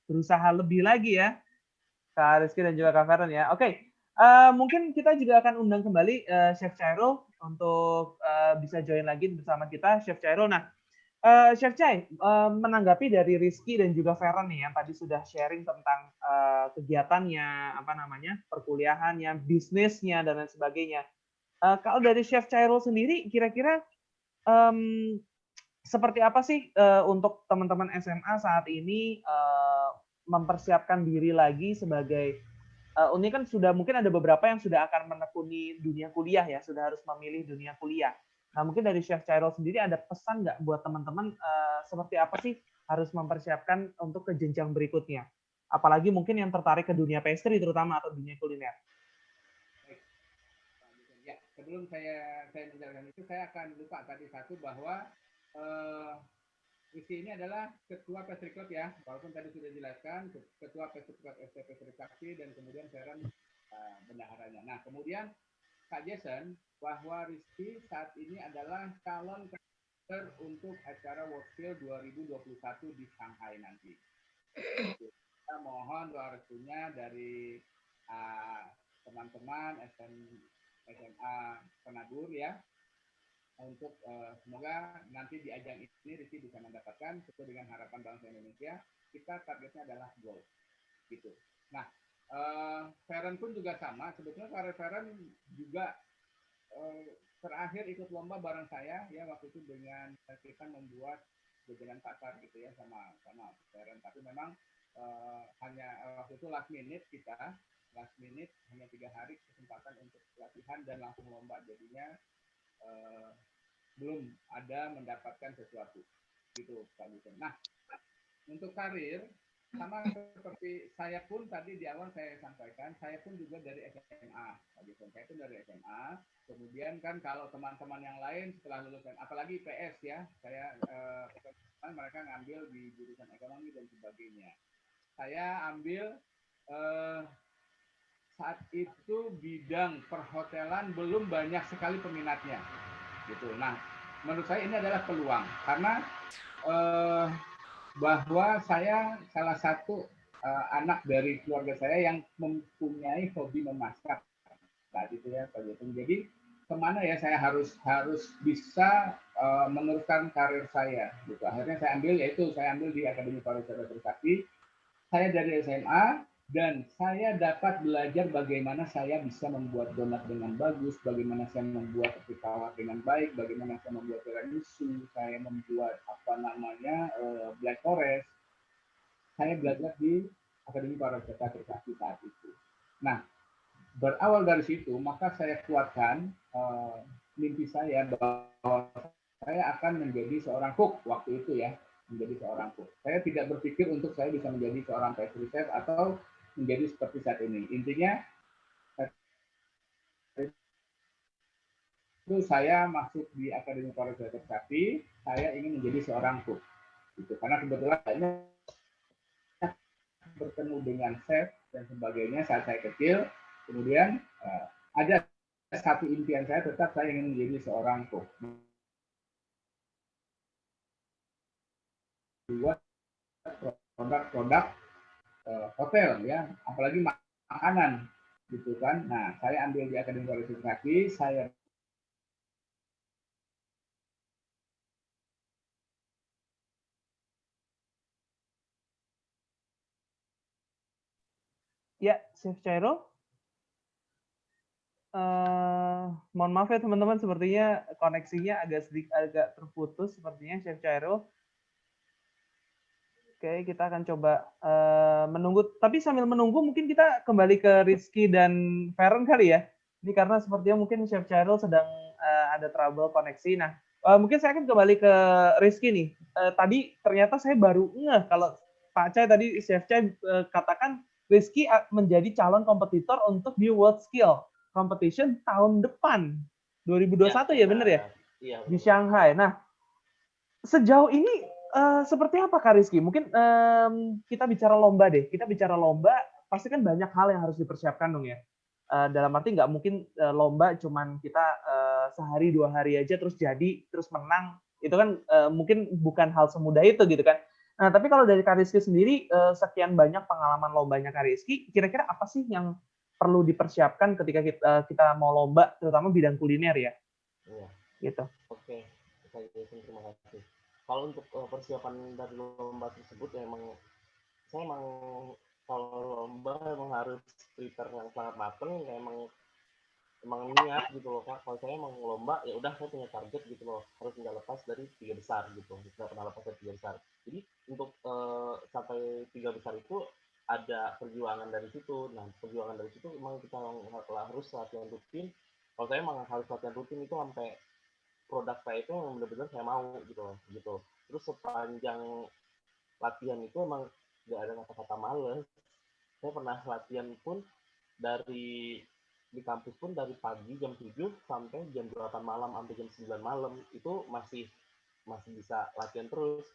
berusaha lebih lagi ya. Kak Rizky dan juga Kak Feren ya. Oke, mungkin kita juga akan undang kembali Chef Chairul untuk bisa join lagi bersama kita, Chef Chairul. Nah, Chef Chai, menanggapi dari Rizky dan juga Feren nih yang tadi sudah sharing tentang kegiatannya, apa namanya, perkuliahannya, bisnisnya dan lain sebagainya. Kalau dari Chef Chairul sendiri, kira-kira seperti apa sih untuk teman-teman SMA saat ini mempersiapkan diri lagi sebagai ini kan sudah mungkin ada beberapa yang sudah akan menekuni dunia kuliah ya, sudah harus memilih dunia kuliah. Nah, mungkin dari Chef Chairul sendiri ada pesan nggak buat teman-teman seperti apa sih harus mempersiapkan untuk ke jenjang berikutnya? Apalagi mungkin yang tertarik ke dunia pastry terutama atau dunia kuliner. Baik. Ya, sebelum saya menjelaskan itu, saya akan lupa tadi satu bahwa Rizky ini adalah ketua pastry club ya, walaupun tadi sudah dijelaskan ketua pastry club STP Trisakti dan kemudian Feren bendaharanya. Nah, kemudian Kak Jason bahwa Rizky saat ini adalah calon untuk acara Worldskill 2021 di Shanghai nanti. Kita mohon doa restunya dari teman-teman SMA Penabur ya, untuk semoga nanti di ajang ini Rizky bisa mendapatkan sesuai dengan harapan bangsa Indonesia. Kita targetnya adalah gold gitu. Nah, Feren pun juga sama. Sebetulnya Feren juga terakhir ikut lomba bareng saya ya, waktu itu dengan kita membuat jajanan pasar gitu ya sama Feren. Tapi memang hanya waktu itu last minute hanya 3 hari kesempatan untuk latihan dan langsung lomba, jadinya belum ada mendapatkan sesuatu gitu Pak Busen. Nah, untuk karir sama seperti saya pun tadi di awal saya sampaikan, saya pun juga dari SMA Pak Busen. Saya pun dari SMA, kemudian kan kalau teman-teman yang lain setelah lulusan apalagi PS ya, saya mereka ngambil di jurusan ekonomi dan sebagainya. Saya ambil saat itu bidang perhotelan belum banyak sekali peminatnya. gitu. Nah, menurut saya ini adalah peluang karena bahwa saya salah satu anak dari keluarga saya yang mempunyai hobi memasak, nah, gitu ya Pak Jepun. Jadi kemana ya saya harus bisa meneruskan karir saya, gitu. Akhirnya saya ambil di Akademi Pariwisata Trisakti. Saya dari SMA dan saya dapat belajar bagaimana saya bisa membuat donat dengan bagus, bagaimana saya membuat roti tawar dengan baik, bagaimana saya membuat tiramisu, saya membuat black forest. Saya belajar di Akademi Pariwisata Trisakti saat itu. Nah, berawal dari situ, maka saya kuatkan mimpi saya bahwa saya akan menjadi seorang cook waktu itu ya, menjadi seorang cook. Saya tidak berpikir untuk saya bisa menjadi seorang pastry chef atau menjadi seperti saat ini. Intinya itu saya masuk di Akademi Pariwisata Trisakti, saya ingin menjadi seorang cook. Gitu. Karena kebetulan saya bertemu dengan chef dan sebagainya saat saya kecil. Kemudian ada satu impian saya, tetap saya ingin menjadi seorang cook. Buat produk-produk hotel ya, apalagi makanan gitu kan. Nah, saya ambil di Akademi Pariwisata Trisakti, saya Ya, Chef Chairul. Mohon maaf ya teman-teman, sepertinya koneksinya agak terputus sepertinya Chef Chairul. Oke, kita akan coba menunggu. Tapi sambil menunggu mungkin kita kembali ke Rizky dan Feren kali ya. Ini karena sepertinya mungkin Chef Chairul sedang ada trouble koneksi. Nah, mungkin saya akan kembali ke Rizky nih. Tadi ternyata saya baru ngeh kalau Pak Chai tadi Chef Chai katakan Rizky menjadi calon kompetitor untuk di World Skill Competition tahun depan 2021 ya benar ya? Iya, di Shanghai. Nah, sejauh ini seperti apa Kak Rizky? Mungkin kita bicara lomba deh. Kita bicara lomba, pasti kan banyak hal yang harus dipersiapkan dong ya. Dalam arti nggak mungkin lomba cuman kita sehari 2 hari aja terus jadi, terus menang. Itu kan mungkin bukan hal semudah itu gitu kan. Nah, tapi kalau dari Kak Rizky sendiri, sekian banyak pengalaman lombanya Kak Rizky, kira-kira apa sih yang perlu dipersiapkan ketika kita mau lomba, terutama bidang kuliner ya? Iya. Gitu. Oke, terima kasih. Kalau untuk persiapan dari lomba tersebut ya saya emang kalau lomba emang harus prepare yang sangat matang, ya emang niat gitu loh Kak. Kalau saya emang lomba ya udah saya punya target gitu loh, harus nggak lepas dari 3 besar gitu, nggak pernah lepas dari 3 besar. Jadi untuk sampai 3 besar itu ada perjuangan dari situ. Nah, perjuangan dari situ emang kita harus latihan rutin. Kalau saya emang harus latihan rutin itu sampai produk saya itu yang benar-benar saya mau gitu. Terus sepanjang latihan itu emang nggak ada kata-kata males. Saya pernah latihan pun di kampus pun dari pagi jam 7 sampai jam 8 malam sampai jam 9 malam itu masih bisa latihan terus.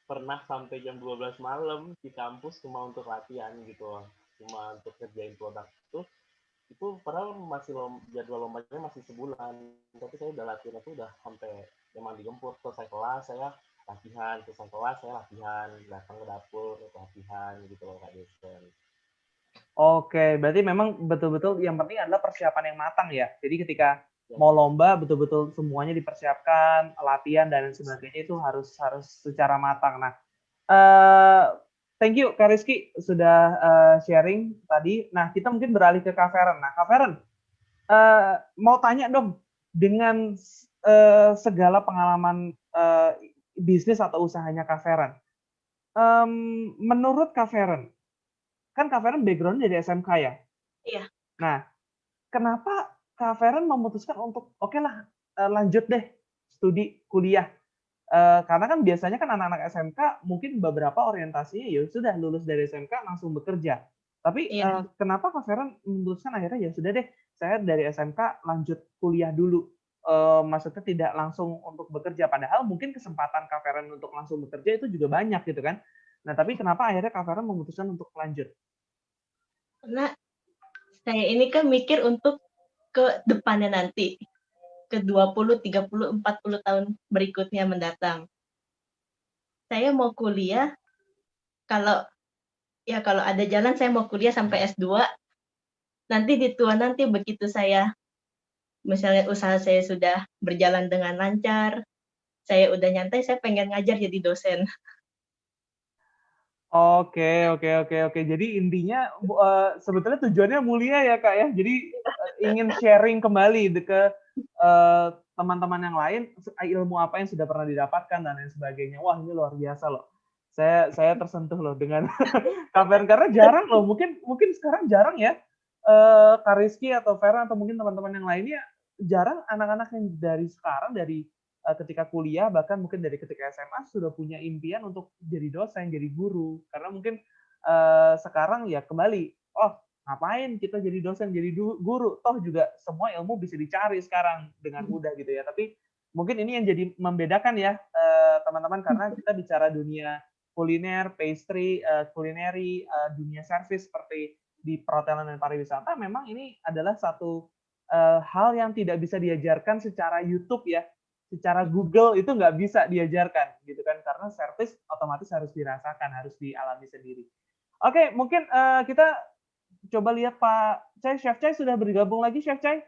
Pernah sampai jam 12 malam di kampus cuma untuk latihan gitu, cuma untuk kerjain produk itu padahal jadwal lombanya masih sebulan, tapi saya udah latihan itu udah sampai emang digempur. Selesai kelas saya latihan, datang ke dapur latihan gitu loh Kak Jason. Oke, berarti memang betul-betul yang penting adalah persiapan yang matang ya. Jadi ketika mau lomba betul-betul semuanya dipersiapkan, latihan dan sebagainya itu harus secara matang. Nah, thank you Kak Rizky sudah sharing tadi. Nah, kita mungkin beralih ke Kak Feren. Nah, Kak Feren, mau tanya dong, dengan segala pengalaman bisnis atau usahanya Kak Feren, menurut Kak Feren, kan Kak Feren background dari SMK ya? Iya. Nah, kenapa Kak Feren memutuskan untuk oke lah lanjut deh studi kuliah? Karena kan biasanya kan anak-anak SMK mungkin beberapa orientasinya ya sudah lulus dari SMK langsung bekerja. Tapi Iya. kenapa Kak Feren memutuskan akhirnya ya sudah deh saya dari SMK lanjut kuliah dulu. Maksudnya tidak langsung untuk bekerja, padahal mungkin kesempatan Kak Feren untuk langsung bekerja itu juga banyak gitu kan. Nah, tapi kenapa akhirnya Kak Feren memutuskan untuk lanjut? Karena saya ini kan mikir untuk ke depannya nanti. ke 20, 30, 40 tahun berikutnya mendatang. Saya mau kuliah, kalau ada jalan saya mau kuliah sampai S2, nanti di tua nanti begitu saya, misalnya usaha saya sudah berjalan dengan lancar, saya udah nyantai, saya pengen ngajar jadi dosen. Oke, oke, oke, oke. Jadi intinya sebetulnya tujuannya mulia ya Kak ya. Jadi ingin sharing kembali ke teman-teman yang lain ilmu apa yang sudah pernah didapatkan dan lain sebagainya. Wah, ini luar biasa loh. Saya tersentuh loh dengan Kak Feren, karena jarang loh. Mungkin sekarang jarang ya. Kak Rizky atau Feren atau mungkin teman-teman yang lainnya jarang anak-anak yang dari sekarang dari ketika kuliah, bahkan mungkin dari ketika SMA sudah punya impian untuk jadi dosen, jadi guru. Karena mungkin sekarang ya kembali, oh ngapain kita jadi dosen, jadi guru? Toh juga semua ilmu bisa dicari sekarang dengan mudah gitu ya. Tapi mungkin ini yang jadi membedakan ya teman-teman, karena kita bicara dunia kuliner, pastry, kulineri, dunia servis seperti di perhotelan dan pariwisata, memang ini adalah satu hal yang tidak bisa diajarkan secara YouTube ya. Secara Google itu nggak bisa diajarkan gitu kan, karena service otomatis harus dirasakan, harus dialami sendiri. Oke, mungkin kita coba lihat Pak Cai, Chef Cai sudah bergabung lagi, Chef Cai.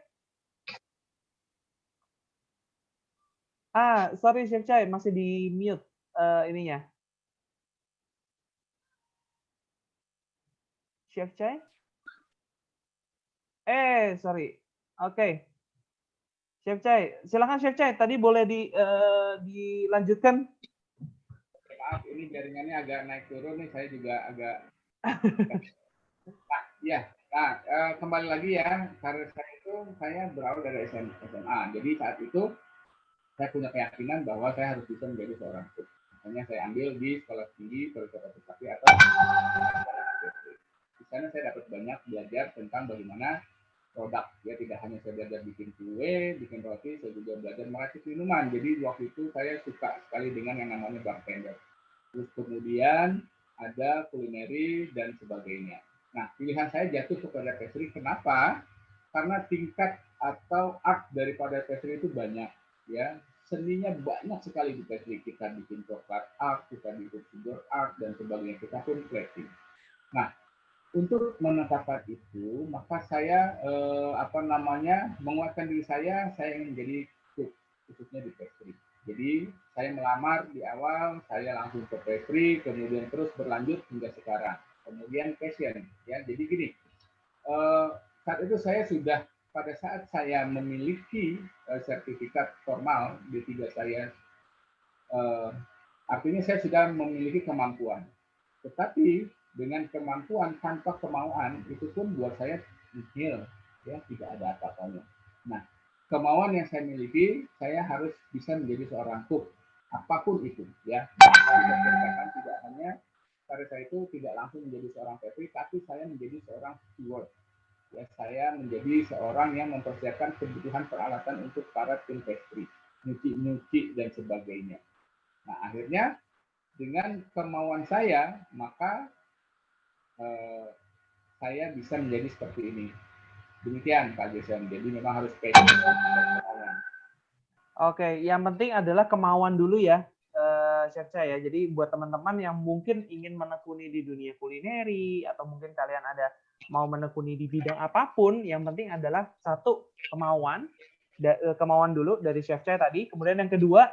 Sorry Chef Cai, masih di mute ininya. Chef Cai? Sorry. Oke. Chef Cai, silakan Chef Cai. Tadi boleh dilanjutkan. Maaf, ini jaringannya agak naik turun nih. Saya juga agak. Nah, ya. Nah, kembali lagi ya. Karir saya itu saya berawal dari SMA. Jadi saat itu saya punya keyakinan bahwa saya harus bisa menjadi seorang cook. Makanya saya ambil di sekolah tinggi perwira tetapi atau di sana saya dapat banyak belajar tentang bagaimana produk, ya tidak hanya saya belajar bikin kue, bikin roti, saya juga belajar meracik minuman. Jadi waktu itu saya suka sekali dengan yang namanya bartender. Terus kemudian ada kulineri dan sebagainya. Nah, pilihan saya jatuh kepada pastry. Kenapa? Karena tingkat atau art daripada pastry itu banyak, ya. Seninya banyak sekali di pastry. Kita bikin coklat art, kita bikin sugar art dan sebagainya. Kita pun plating. Nah, untuk menetapkan itu, maka saya menguatkan diri saya ingin menjadi cook, khususnya di pastry. Jadi saya melamar di awal, saya langsung ke pastry, kemudian terus berlanjut hingga sekarang. Kemudian passion, ya. Jadi gini, saat itu saya sudah pada saat saya memiliki sertifikat formal D3 saya, artinya saya sudah memiliki kemampuan. Tetapi dengan kemampuan tanpa kemauan itu pun buat saya nihil, ya, tidak ada apa-apanya. Nah, kemauan yang saya miliki, saya harus bisa menjadi seorang cook, apapun itu, ya. Tidak hanya karir saya itu tidak langsung menjadi seorang pastry, tapi saya menjadi seorang steward. Ya, saya menjadi seorang yang mempersiapkan kebutuhan peralatan untuk para tim pastry, nyuci dan sebagainya. Nah, akhirnya dengan kemauan saya, maka saya bisa menjadi seperti ini. Demikian Pak Jason. Jadi memang harus passion. Oke, yang penting adalah kemauan dulu ya, Chef Cai ya. Jadi buat teman-teman yang mungkin ingin menekuni di dunia kulineri atau mungkin kalian ada mau menekuni di bidang apapun, yang penting adalah satu kemauan dulu dari Chef Cai tadi. Kemudian yang kedua,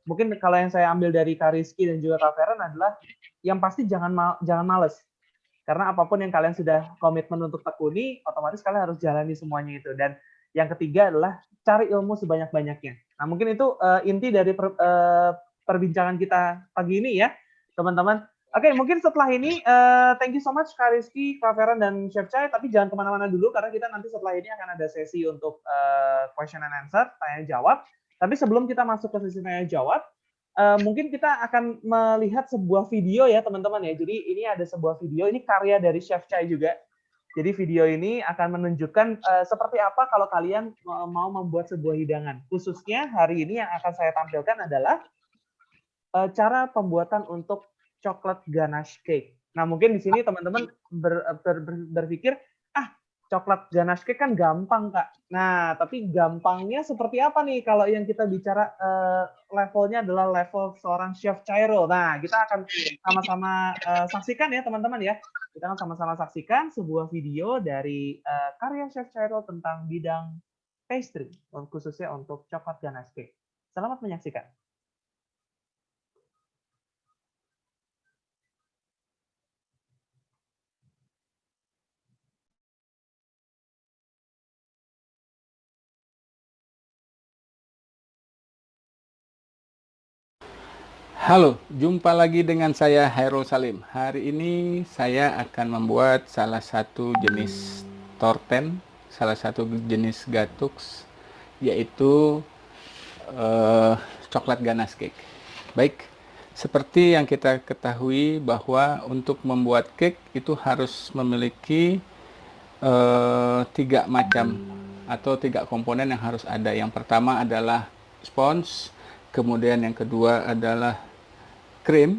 mungkin kalau yang saya ambil dari Kak Rizky dan juga Kak Feren adalah yang pasti jangan males. Karena apapun yang kalian sudah komitmen untuk tekuni, otomatis kalian harus jalani semuanya itu. Dan yang ketiga adalah cari ilmu sebanyak-banyaknya. Nah, mungkin itu inti dari perbincangan kita pagi ini ya, teman-teman. Oke, mungkin setelah ini, thank you so much Kak Rizky, Kak Feren, dan Chef Cai. Tapi jangan kemana-mana dulu, karena kita nanti setelah ini akan ada sesi untuk question and answer, tanya-jawab. Tapi sebelum kita masuk ke sesi tanya-jawab, mungkin kita akan melihat sebuah video ya teman-teman ya. Jadi ini ada sebuah video, ini karya dari Chef Cai juga. Jadi video ini akan menunjukkan seperti apa kalau kalian mau membuat sebuah hidangan. Khususnya hari ini yang akan saya tampilkan adalah cara pembuatan untuk coklat ganache cake. Nah mungkin di sini teman-teman berpikir, coklat ganache cake kan gampang, Kak. Nah, tapi gampangnya seperti apa nih kalau yang kita bicara levelnya adalah level seorang Chef Chairul. Nah, kita akan sama-sama saksikan ya, teman-teman ya. Kita akan sama-sama saksikan sebuah video dari karya Chef Chairul tentang bidang pastry, khususnya untuk coklat ganache cake. Selamat menyaksikan. Halo, jumpa lagi dengan saya Hairul Salim. Hari ini saya akan membuat salah satu jenis torten, salah satu jenis gatoux, yaitu coklat ganache cake. Baik, seperti yang kita ketahui bahwa untuk membuat cake itu harus memiliki 3 macam atau 3 komponen yang harus ada. Yang pertama adalah sponge, kemudian yang kedua adalah krim,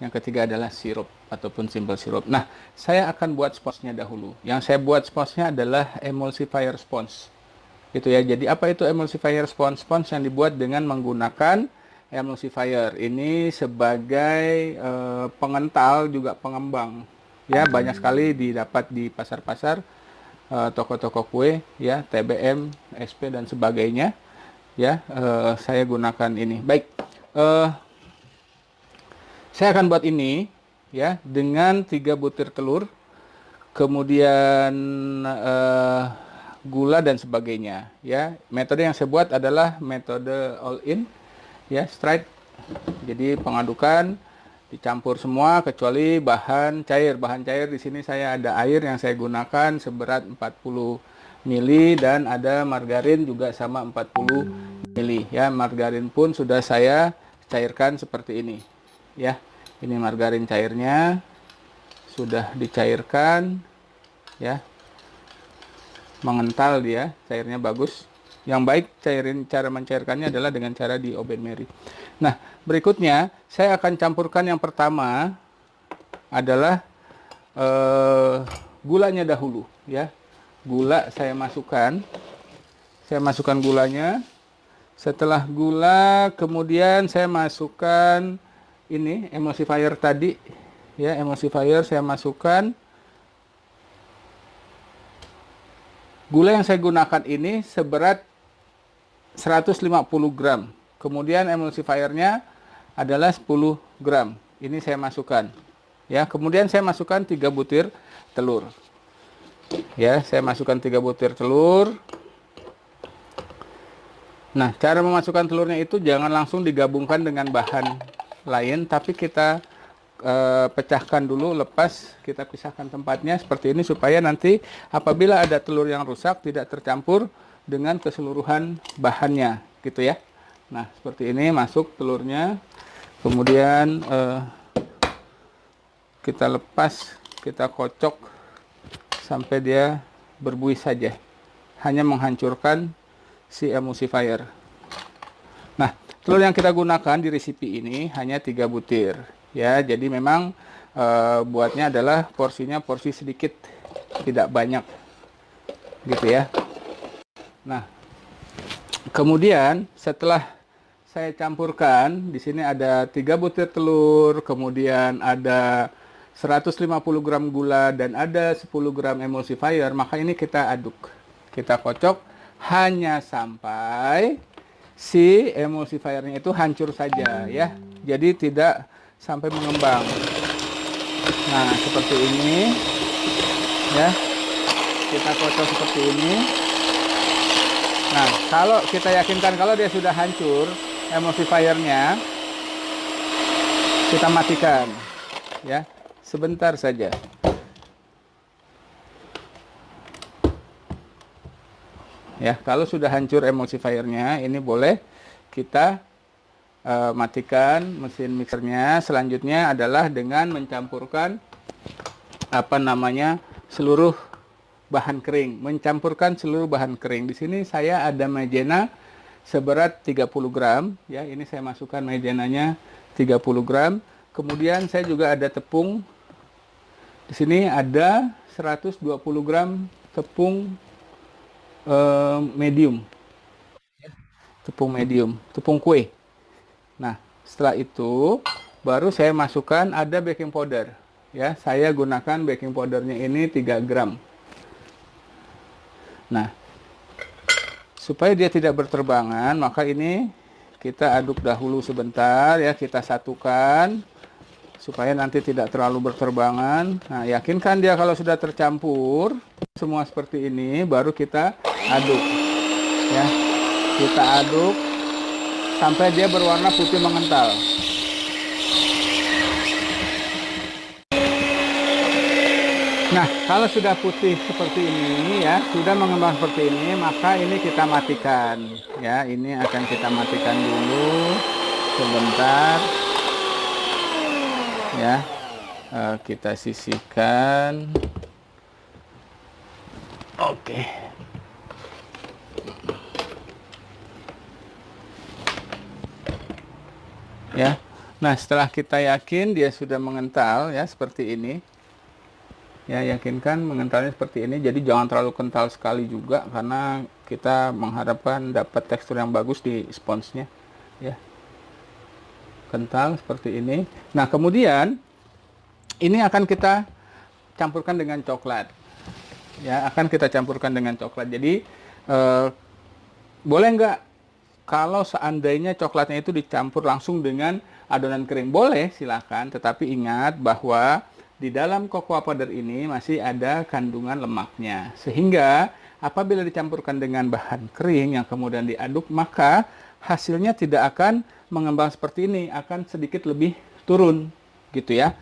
yang ketiga adalah sirup ataupun simple sirup. Nah, saya akan buat sponsnya dahulu. Yang saya buat sponsnya adalah emulsifier sponge. Itu ya. Jadi apa itu emulsifier sponge? Sponge yang dibuat dengan menggunakan emulsifier. Ini sebagai pengental juga pengembang. Ya, banyak sekali didapat di pasar-pasar, toko-toko kue, ya, TBM, SP dan sebagainya. Ya, saya gunakan ini. Baik. Saya akan buat ini ya dengan 3 butir telur, kemudian gula dan sebagainya ya. Metode yang saya buat adalah metode all in ya, straight. Jadi pengadukan dicampur semua kecuali bahan cair. Bahan cair di sini saya ada air yang saya gunakan seberat 40 ml dan ada margarin juga sama 40 ml ya. Margarin pun sudah saya cairkan seperti ini. Ya, ini margarin cairnya sudah dicairkan, ya, mengental dia, cairnya bagus. Yang baik cara mencairkannya adalah dengan cara di oven Mary. Nah, berikutnya saya akan campurkan yang pertama adalah gulanya dahulu, ya. Gula saya masukkan gulanya. Setelah gula, kemudian saya masukkan ini emulsifier tadi ya, emulsifier saya masukkan. Gula yang saya gunakan ini seberat 150 gram. Kemudian emulsifiernya adalah 10 gram. Ini saya masukkan. Ya, kemudian saya masukkan 3 butir telur. Ya, saya masukkan 3 butir telur. Nah, cara memasukkan telurnya itu jangan langsung digabungkan dengan bahan lain, tapi kita pecahkan dulu, lepas, kita pisahkan tempatnya seperti ini supaya nanti apabila ada telur yang rusak tidak tercampur dengan keseluruhan bahannya, gitu ya. Nah, seperti ini masuk telurnya, kemudian kita lepas, kita kocok sampai dia berbuih saja, hanya menghancurkan si emulsifier. Nah, telur yang kita gunakan di resipi ini hanya 3 butir. Ya, jadi memang buatnya adalah porsinya porsi sedikit, tidak banyak, gitu ya. Nah, kemudian setelah saya campurkan, di sini ada 3 butir telur, kemudian ada 150 gram gula dan ada 10 gram emulsifier, maka ini kita aduk, kita kocok hanya sampai si emulsifiernya itu hancur saja ya. Jadi tidak sampai mengembang. Nah, seperti ini ya. Kita kocok seperti ini. Nah, kalau kita yakinkan kalau dia sudah hancur emulsifiernya, kita matikan ya. Sebentar saja. Ya, kalau sudah hancur emulsifiernya, ini boleh kita matikan mesin mixernya. Selanjutnya adalah dengan mencampurkan seluruh bahan kering. Mencampurkan seluruh bahan kering. Di sini saya ada maizena seberat 30 gram. Ya, ini saya masukkan maizenanya 30 gram. Kemudian saya juga ada tepung. Di sini ada 120 gram tepung medium. Tepung kue. Nah, setelah itu baru saya masukkan ada baking powder. Ya, saya gunakan baking powdernya ini 3 gram. Nah, supaya dia tidak berterbangan, maka ini kita aduk dahulu sebentar ya, kita satukan supaya nanti tidak terlalu berterbangan. Nah, yakinkan dia kalau sudah tercampur semua seperti ini, baru kita aduk. Ya, kita aduk sampai dia berwarna putih mengental. Nah, kalau sudah putih seperti ini ya, sudah mengembang seperti ini, maka ini kita matikan. Ya, ini akan kita matikan dulu sebentar. Ya, kita sisihkan. Oke. Ya, nah setelah kita yakin dia sudah mengental ya seperti ini. Ya, yakinkan mengentalnya seperti ini. Jadi jangan terlalu kental sekali juga karena kita mengharapkan dapat tekstur yang bagus di sponsnya. Ya, kental seperti ini. Nah, kemudian ini akan kita campurkan dengan coklat. Ya, akan kita campurkan dengan coklat. Jadi boleh nggak kalau seandainya coklatnya itu dicampur langsung dengan adonan kering? Boleh, silakan. Tetapi ingat bahwa di dalam cocoa powder ini masih ada kandungan lemaknya. Sehingga apabila dicampurkan dengan bahan kering yang kemudian diaduk, maka hasilnya tidak akan mengembang seperti ini, akan sedikit lebih turun gitu ya.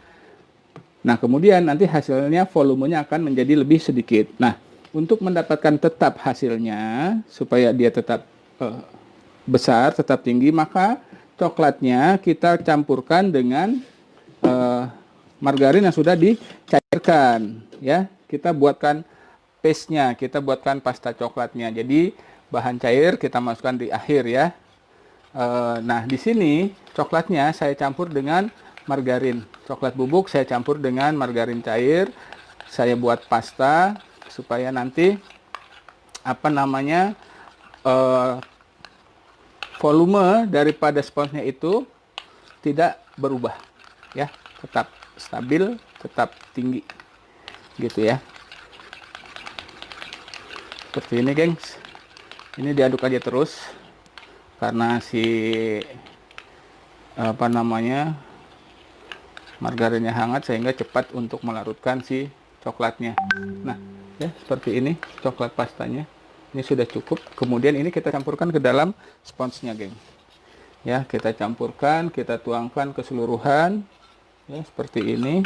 Nah, kemudian nanti hasilnya volumenya akan menjadi lebih sedikit. Nah, untuk mendapatkan tetap hasilnya supaya dia tetap besar, tetap tinggi, maka coklatnya kita campurkan dengan margarin yang sudah dicairkan ya. Kita buatkan paste-nya, kita buatkan pasta coklatnya. Jadi bahan cair kita masukkan di akhir ya. Nah, di sini coklatnya saya campur dengan margarin. Coklat bubuk saya campur dengan margarin cair. Saya buat pasta supaya nanti volume daripada sponsnya itu tidak berubah ya, tetap stabil, tetap tinggi gitu ya. Seperti ini gengs. Ini diaduk aja terus karena si margarinnya hangat sehingga cepat untuk melarutkan si coklatnya. Nah, ya seperti ini coklat pastanya. Ini sudah cukup. Kemudian ini kita campurkan ke dalam sponsnya, geng. Ya, kita campurkan, kita tuangkan keseluruhan. Ya, seperti ini.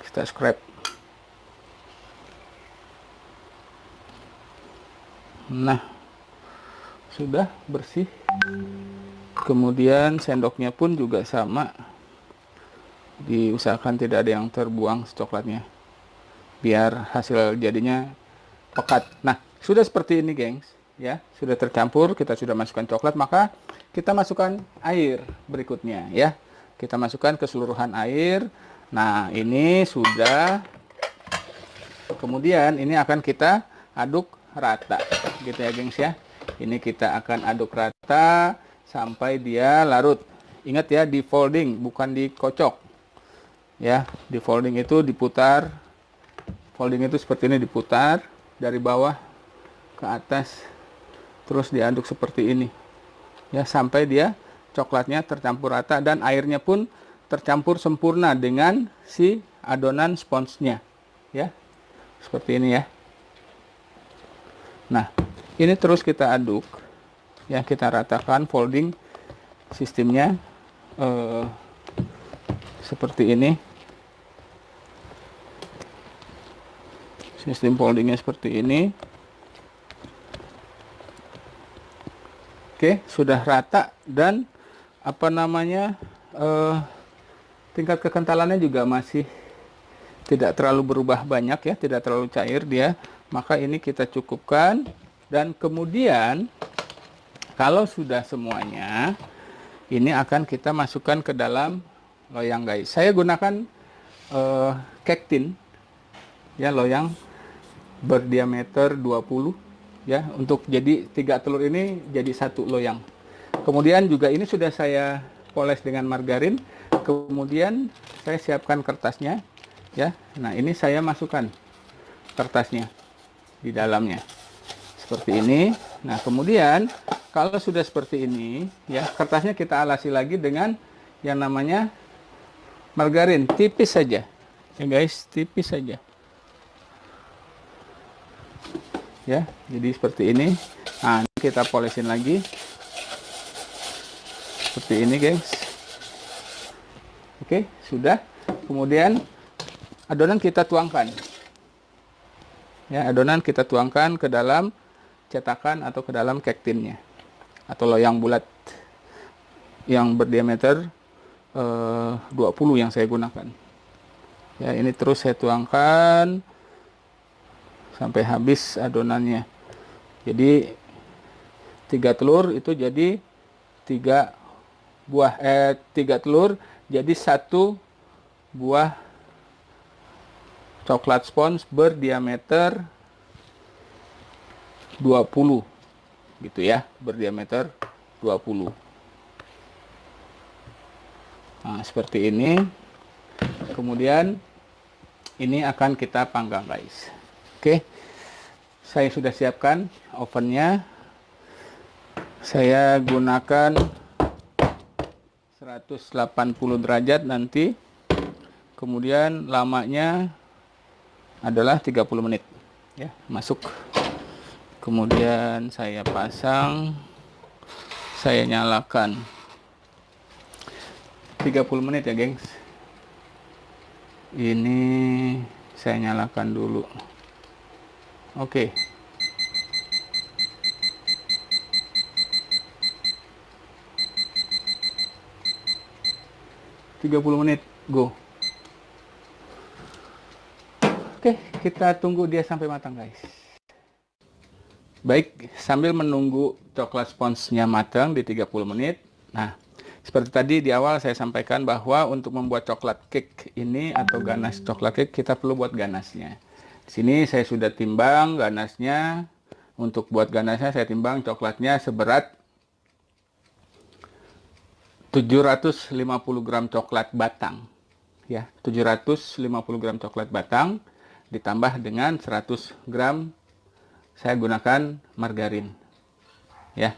Kita scrap. Nah, sudah bersih. Kemudian sendoknya pun juga sama. Diusahakan tidak ada yang terbuang coklatnya. Biar hasil jadinya pekat. Nah, sudah seperti ini, gengs. Ya, sudah tercampur, kita sudah masukkan coklat, maka kita masukkan air berikutnya ya. Kita masukkan keseluruhan air. Nah, ini sudah. Kemudian ini akan kita aduk rata gitu ya, gengs ya. Ini kita akan aduk rata sampai dia larut. Ingat ya, di folding bukan dikocok. Ya, di folding itu diputar. Folding itu seperti ini, diputar dari bawah ke atas. Terus diaduk seperti ini ya, sampai dia coklatnya tercampur rata dan airnya pun tercampur sempurna dengan si adonan sponsnya ya, seperti ini ya. Nah, ini terus kita aduk ya, kita ratakan folding sistemnya seperti ini. Sistem foldingnya seperti ini. Oke, sudah rata dan tingkat kekentalannya juga masih tidak terlalu berubah banyak ya, tidak terlalu cair dia. Maka ini kita cukupkan dan kemudian kalau sudah semuanya, ini akan kita masukkan ke dalam loyang guys. Saya gunakan cake tin ya, loyang berdiameter 20 ya, untuk jadi 3 telur ini jadi 1 loyang. Kemudian juga ini sudah saya poles dengan margarin. Kemudian saya siapkan kertasnya ya. Nah, ini saya masukkan kertasnya di dalamnya seperti ini. Nah, kemudian kalau sudah seperti ini ya, kertasnya kita alasi lagi dengan yang namanya margarin, tipis saja ya guys, tipis saja ya. Jadi seperti ini. Nah, kita polesin lagi seperti ini guys. Oke, sudah. Kemudian adonan kita tuangkan ya, adonan kita tuangkan ke dalam cetakan atau ke dalam cake tin-nya atau loyang bulat yang berdiameter 20 yang saya gunakan ya. Ini terus saya tuangkan sampai habis adonannya. Jadi 3 telur itu jadi 3 telur jadi 1 buah coklat spons berdiameter 20 gitu ya, berdiameter 20. Nah, seperti ini. Kemudian ini akan kita panggang guys. Oke, saya sudah siapkan ovennya. Saya gunakan 180 derajat nanti. Kemudian lamanya adalah 30 menit ya, masuk. Kemudian saya pasang, saya nyalakan 30 menit ya gengs. Ini saya nyalakan dulu. Oke. Okay. 30 menit, go. Oke, kita tunggu dia sampai matang guys. Baik, sambil menunggu coklat sponsnya matang di 30 menit. Nah, seperti tadi di awal saya sampaikan bahwa untuk membuat coklat cake ini atau ganas coklat cake, kita perlu buat ganasnya. Di sini saya sudah timbang ganasnya. Untuk buat ganasnya saya timbang coklatnya seberat 750 gram coklat batang. Ya, 750 gram coklat batang ditambah dengan 100 gram saya gunakan margarin. Ya,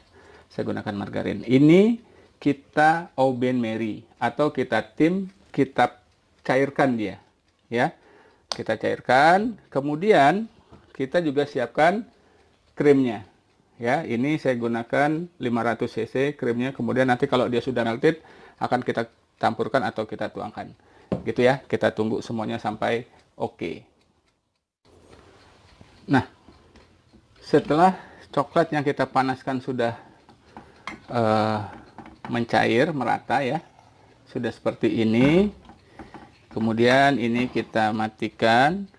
saya gunakan margarin. Ini kita Aubain Marie atau kita cairkan dia. Ya, kita cairkan. Kemudian kita juga siapkan krimnya. Ya, ini saya gunakan 500 cc krimnya. Kemudian nanti kalau dia sudah melted akan kita campurkan atau kita tuangkan. Gitu ya. Kita tunggu semuanya sampai oke. Nah, setelah coklat yang kita panaskan sudah mencair merata ya, sudah seperti ini. Kemudian ini kita matikan.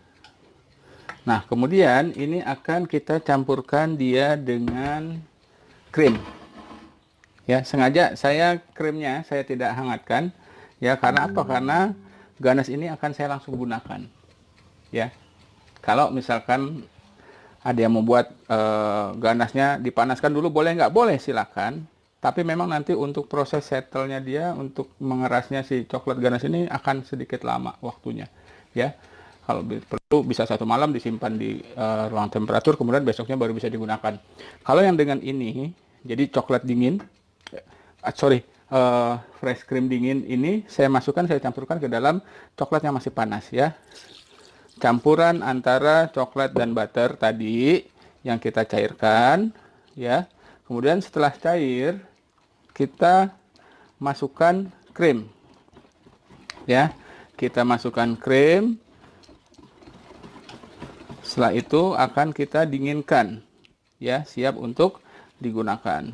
Nah, kemudian ini akan kita campurkan dia dengan krim. Ya, sengaja saya krimnya saya tidak hangatkan ya, karena apa? Karena ganas ini akan saya langsung gunakan. Ya. Kalau misalkan ada yang membuat ganasnya dipanaskan dulu, boleh nggak? Boleh, silakan. Tapi memang nanti untuk proses settle-nya dia, untuk mengerasnya si coklat ganas ini akan sedikit lama waktunya. Ya, kalau perlu bisa 1 malam disimpan di ruang temperatur, kemudian besoknya baru bisa digunakan. Kalau yang dengan ini, jadi coklat dingin, fresh cream dingin ini saya masukkan, saya campurkan ke dalam coklat yang masih panas ya. Campuran antara coklat dan butter tadi yang kita cairkan ya. Kemudian setelah cair kita masukkan krim ya. Kita masukkan krim. Setelah itu akan kita dinginkan ya, siap untuk digunakan.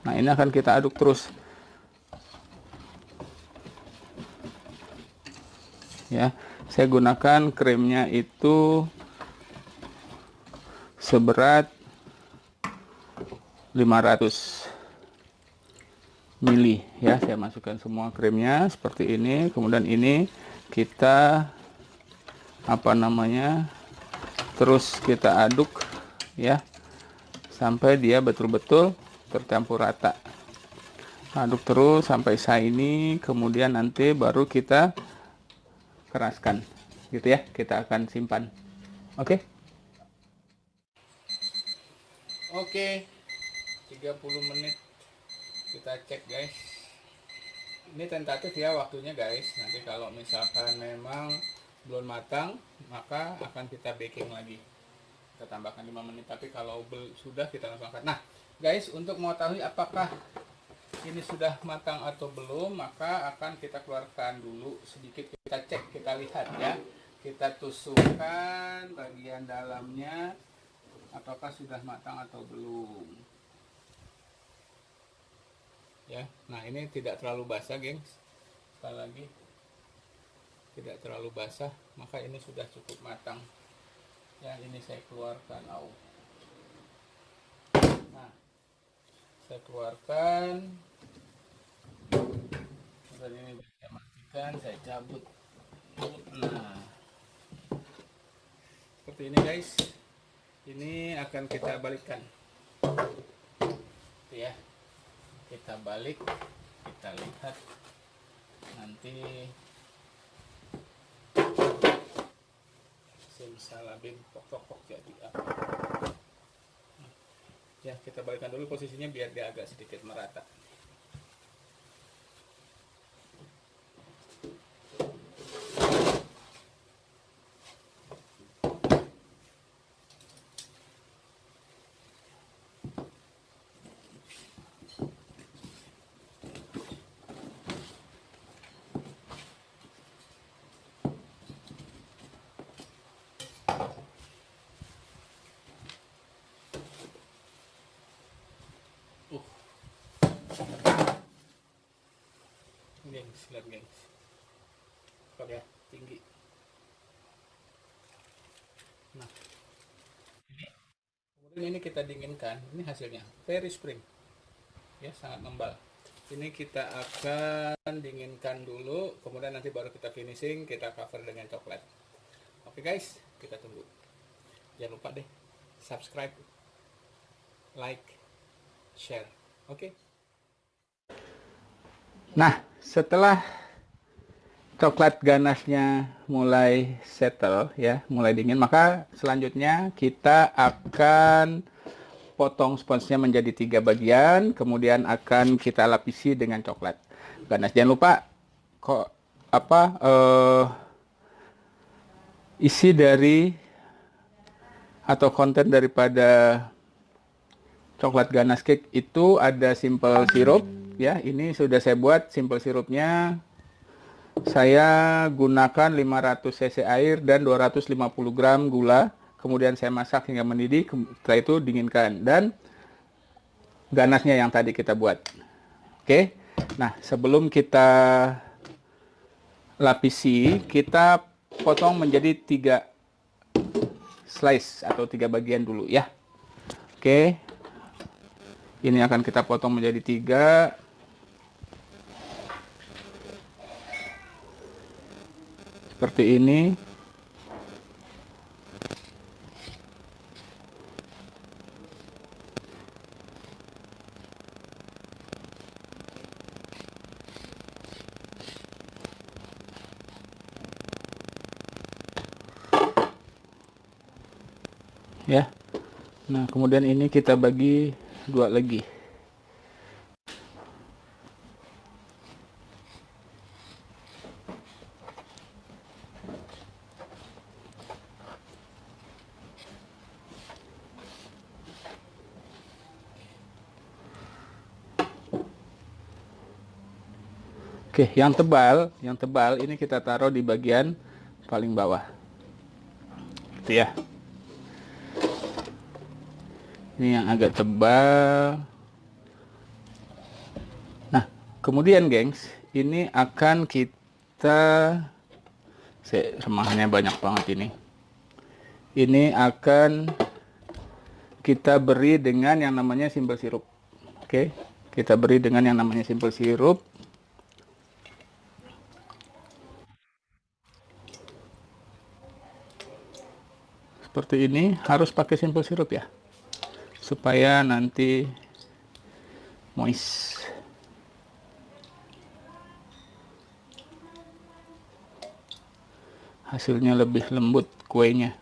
Nah, ini akan kita aduk terus ya. Saya gunakan krimnya itu seberat 500 mili ya. Saya masukkan semua krimnya seperti ini. Kemudian ini kita terus kita aduk ya sampai dia betul-betul tercampur rata. Aduk terus sampai shiny, kemudian nanti baru kita keraskan gitu ya. Kita akan simpan. Oke. 30 menit kita cek guys. Ini tentatif ya waktunya guys. Nanti kalau misalkan memang belum matang, maka akan kita baking lagi. Kita tambahkan 5 menit. Tapi kalau sudah, kita langsung angkat. Nah guys, untuk mengetahui apakah ini sudah matang atau belum, maka akan kita keluarkan dulu sedikit, kita cek, kita lihat ya. Kita tusukkan bagian dalamnya apakah sudah matang atau belum ya. Nah ini tidak terlalu basah gengs, sekali lagi tidak terlalu basah, maka ini sudah cukup matang ya. Ini saya keluarkan. Nah saya keluarkan, dan ini saya matikan, saya cabut. Nah seperti ini guys. Ini akan kita balikkan ya. Kita balik, kita lihat nanti. Simsalabim, pokok jadi apa ya. Kita balikkan dulu posisinya biar dia agak sedikit merata. Gengs, lihat gengs, pakai tinggi. Nah kemudian ini kita dinginkan. Ini hasilnya very spring ya, sangat membal. Ini kita akan dinginkan dulu, kemudian nanti baru kita finishing, kita cover dengan coklat. Oke guys, kita tunggu. Jangan lupa deh subscribe, like, share. Oke. Nah setelah coklat ganasnya mulai settle ya, mulai dingin, maka selanjutnya kita akan potong sponsnya menjadi 3 bagian, kemudian akan kita lapisi dengan coklat ganas. Jangan lupa isi dari atau konten daripada coklat ganas cake itu ada simple sirup ya. Ini sudah saya buat simple sirupnya. Saya gunakan 500 cc air dan 250 gram gula. Kemudian saya masak hingga mendidih. Setelah itu dinginkan, dan ganasnya yang tadi kita buat. Oke. Nah sebelum kita lapisi, kita potong menjadi 3 slice atau 3 bagian dulu ya. Oke. Ini akan kita potong menjadi 3. Seperti ini. Ya. Nah, kemudian ini kita bagi 2 lagi. Oke, yang tebal ini kita taruh di bagian paling bawah. Gitu ya. Ini yang agak tebal. Nah, kemudian gengs, ini akan kita, remahnya banyak banget ini. Ini akan kita beri dengan yang namanya simple sirup. Oke. Kita beri dengan yang namanya simple syrup. Seperti ini, harus pakai simple syrup ya, supaya nanti moist. Hasilnya lebih lembut kuenya.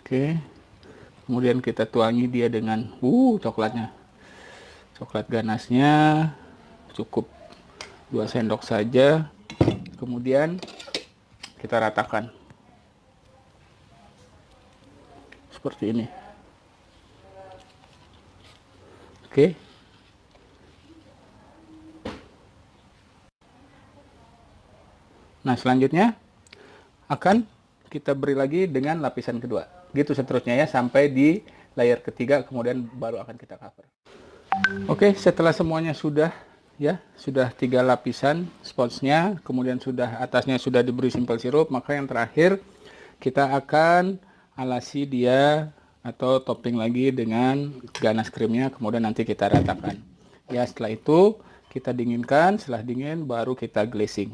Oke. Kemudian kita tuangi dia dengan coklatnya. Coklat ganasnya cukup 2 sendok saja. Kemudian kita ratakan. Seperti ini. Oke. Nah, selanjutnya akan kita beri lagi dengan lapisan kedua. Gitu seterusnya ya, sampai di layer ketiga, kemudian baru akan kita cover. Oke, setelah semuanya sudah 3 lapisan sponsnya, kemudian atasnya sudah diberi simple syrup, maka yang terakhir kita akan alasi dia atau topping lagi dengan ganas krimnya, kemudian nanti kita ratakan. Ya, setelah itu kita dinginkan, setelah dingin baru kita glazing.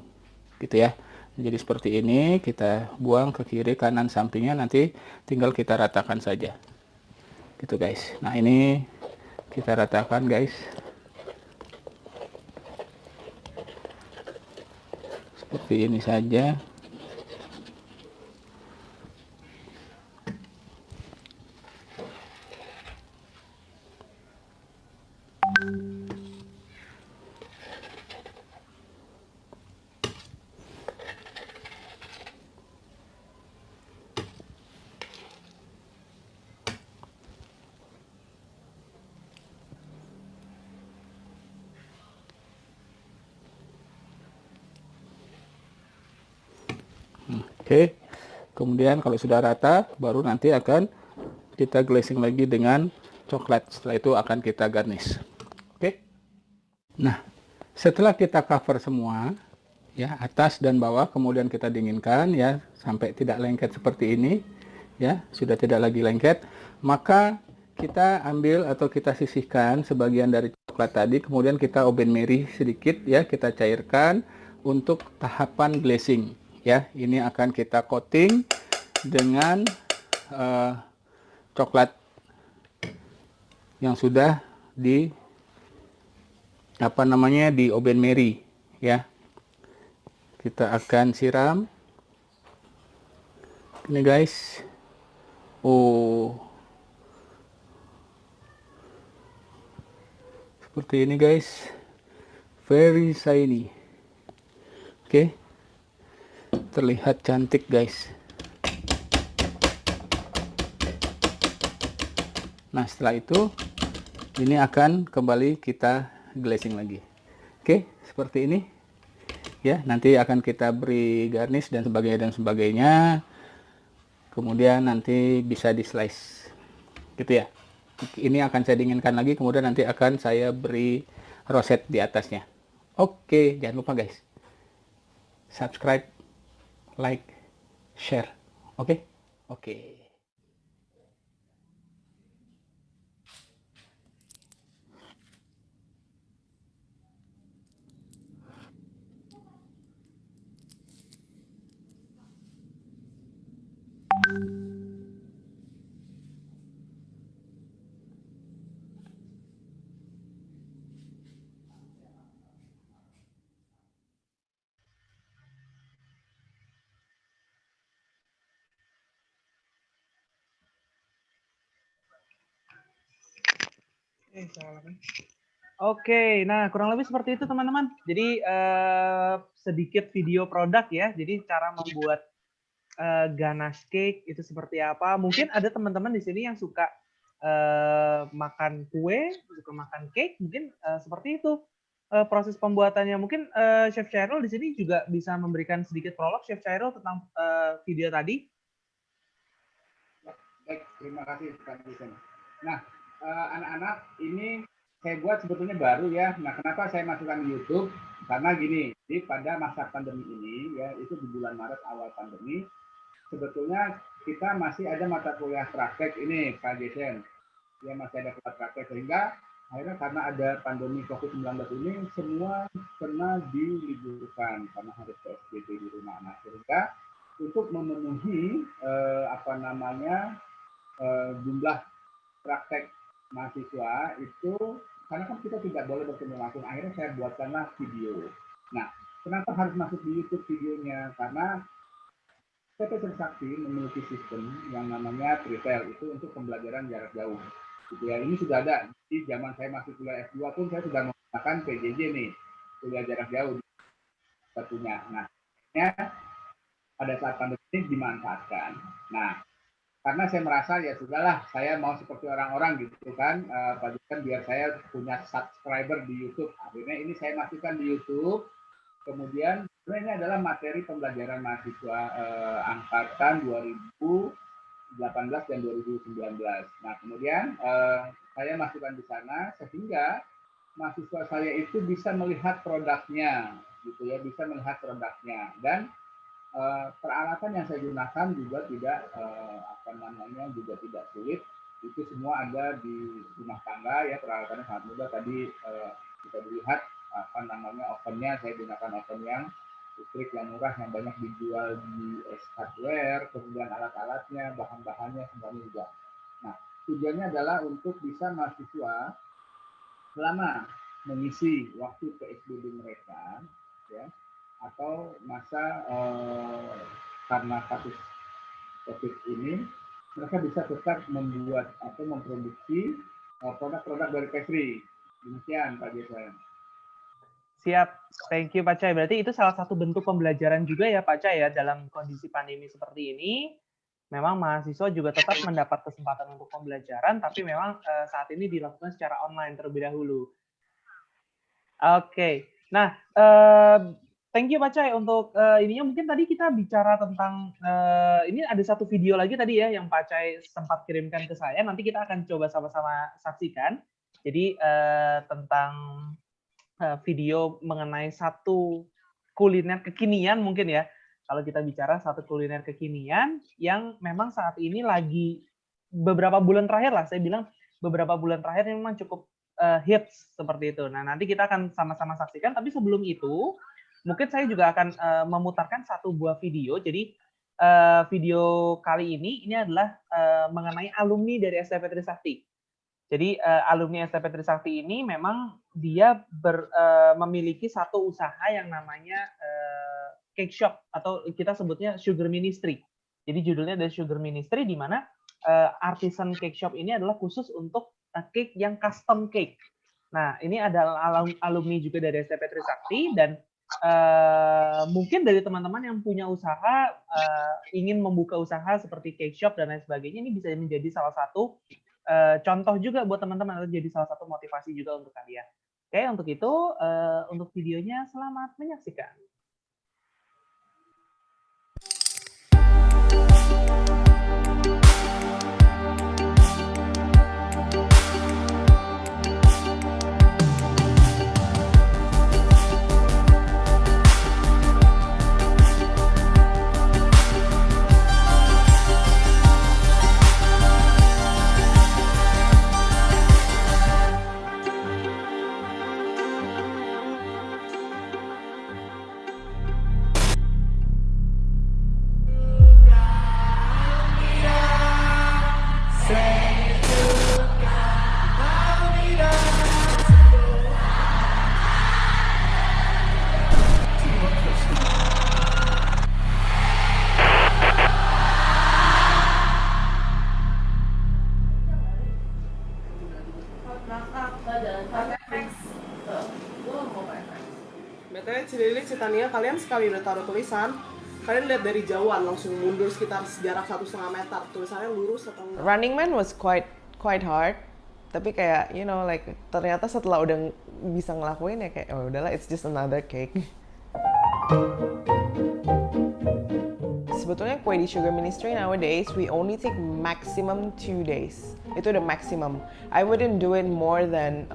Gitu ya. Jadi seperti ini, kita buang ke kiri, kanan, sampingnya, nanti tinggal kita ratakan saja. Gitu guys. Nah, ini kita ratakan guys. Seperti ini saja. Oke, kemudian kalau sudah rata, baru nanti akan kita glazing lagi dengan coklat. Setelah itu akan kita garnish. Oke. Nah, setelah kita cover semua, ya atas dan bawah, kemudian kita dinginkan ya sampai tidak lengket seperti ini, ya sudah tidak lagi lengket, maka kita ambil atau kita sisihkan sebagian dari coklat tadi, kemudian kita oben meri sedikit ya, kita cairkan untuk tahapan glazing. Ya, ini akan kita coating dengan coklat yang sudah di oben meri ya. Kita akan siram ini guys. Seperti ini guys, very shiny. Oke. Terlihat cantik guys. Nah, setelah itu ini akan kembali kita glazing lagi. Oke, seperti ini ya. Nanti akan kita beri garnish dan sebagainya, kemudian nanti bisa di slice gitu ya. Ini akan saya dinginkan lagi, kemudian nanti akan saya beri roset di atasnya. Oke, jangan lupa guys, subscribe, like, share. Oke. Oke, nah kurang lebih seperti itu teman-teman. Jadi sedikit video produk ya. Jadi cara membuat ganache cake itu seperti apa. Mungkin ada teman-teman di sini yang suka makan kue, suka makan cake, mungkin seperti itu proses pembuatannya. Mungkin Chef Chairul di sini juga bisa memberikan sedikit prolog Chef Chairul tentang video tadi. Baik, terima kasih Pak Jason. Nah, anak-anak ini saya buat sebetulnya baru ya. Nah, kenapa saya masukkan YouTube? karena gini, di pada masa pandemi ini ya, itu di bulan Maret awal pandemi, sebetulnya kita masih ada mata kuliah praktek ini Pak Jason, ya masih ada kelas praktek, sehingga akhirnya karena ada pandemi COVID-19 ini semua kena diliburkan karena harus PSBB di rumah. Nah, sehingga untuk memenuhi jumlah praktek mahasiswa itu, karena kan kita tidak boleh bertemu langsung, akhirnya saya buatkanlah video. Nah, kenapa harus masuk di YouTube videonya? Karena PT Trisakti memiliki sistem yang namanya Tritel, itu untuk pembelajaran jarak jauh. Gitu ya. Ini sudah ada di zaman saya masih kuliah S2 pun saya sudah menggunakan PJJ nih, kuliah jarak jauh satunya. Nah, pada saat pandemi ini dimanfaatkan. Nah, karena saya merasa ya sudahlah, saya mau seperti orang-orang gitu kan, biar saya punya subscriber di YouTube. Akhirnya ini saya masukkan di YouTube. Kemudian ini adalah materi pembelajaran mahasiswa angkatan 2018 dan 2019. Nah, kemudian saya masukkan di sana sehingga mahasiswa saya itu bisa melihat produknya, gitu ya, bisa melihat produknya. Dan peralatan yang saya gunakan juga tidak juga tidak sulit. Itu semua ada di rumah tangga ya, peralatannya sangat mudah. Tadi kita lihat ovennya, saya gunakan oven yang listrik yang murah yang banyak dijual di hardware, kemudian alat-alatnya, bahan-bahannya semuanya juga. Nah, tujuannya adalah untuk bisa mahasiswa selama mengisi waktu PSBB mereka, ya, atau masa karena kasus COVID ini, mereka bisa tetap membuat atau memproduksi produk-produk dari pastry. Demikian Pak Jason. Siap, thank you Pak Cai. Berarti itu salah satu bentuk pembelajaran juga ya Pak Cai ya, dalam kondisi pandemi seperti ini. Memang mahasiswa juga tetap mendapat kesempatan untuk pembelajaran, tapi memang saat ini dilakukan secara online terlebih dahulu. Oke, nah thank you Pak Cai untuk ininya. Mungkin tadi kita bicara tentang ini ada satu video lagi tadi ya yang Pak Cai sempat kirimkan ke saya. Nanti kita akan coba sama-sama saksikan. Jadi tentang video mengenai satu kuliner kekinian mungkin ya. Kalau kita bicara satu kuliner kekinian yang memang saat ini lagi beberapa bulan terakhir lah, saya bilang beberapa bulan terakhir memang cukup hits seperti itu. Nah, nanti kita akan sama-sama saksikan. Tapi sebelum itu, mungkin saya juga akan memutarkan satu buah video. Jadi video kali ini adalah mengenai alumni dari STP Trisakti. Jadi alumni STP Trisakti ini memang dia memiliki satu usaha yang namanya cake shop, atau kita sebutnya Sugar Ministry. Jadi judulnya adalah Sugar Ministry, di mana artisan cake shop ini adalah khusus untuk cake yang custom cake. Nah, ini adalah alumni juga dari STP Trisakti, dan mungkin dari teman-teman yang punya usaha, ingin membuka usaha seperti cake shop dan lain sebagainya, ini bisa menjadi salah satu contoh juga buat teman-teman, atau jadi salah satu motivasi juga untuk kalian. Oke, untuk itu, untuk videonya selamat menyaksikan. Tania, kalian sekali udah taruh tulisan, kalian lihat dari jauhan langsung mundur sekitar jarak 1,5 meter, tulisannya lurus atau enggak. Running Man was quite hard, tapi kayak ternyata setelah udah bisa ngelakuin ya kayak oh udahlah, it's just another cake. Sebetulnya kue di Sugar Ministry nowadays we only take maximum 2 days. Itu udah maximum. I wouldn't do it more than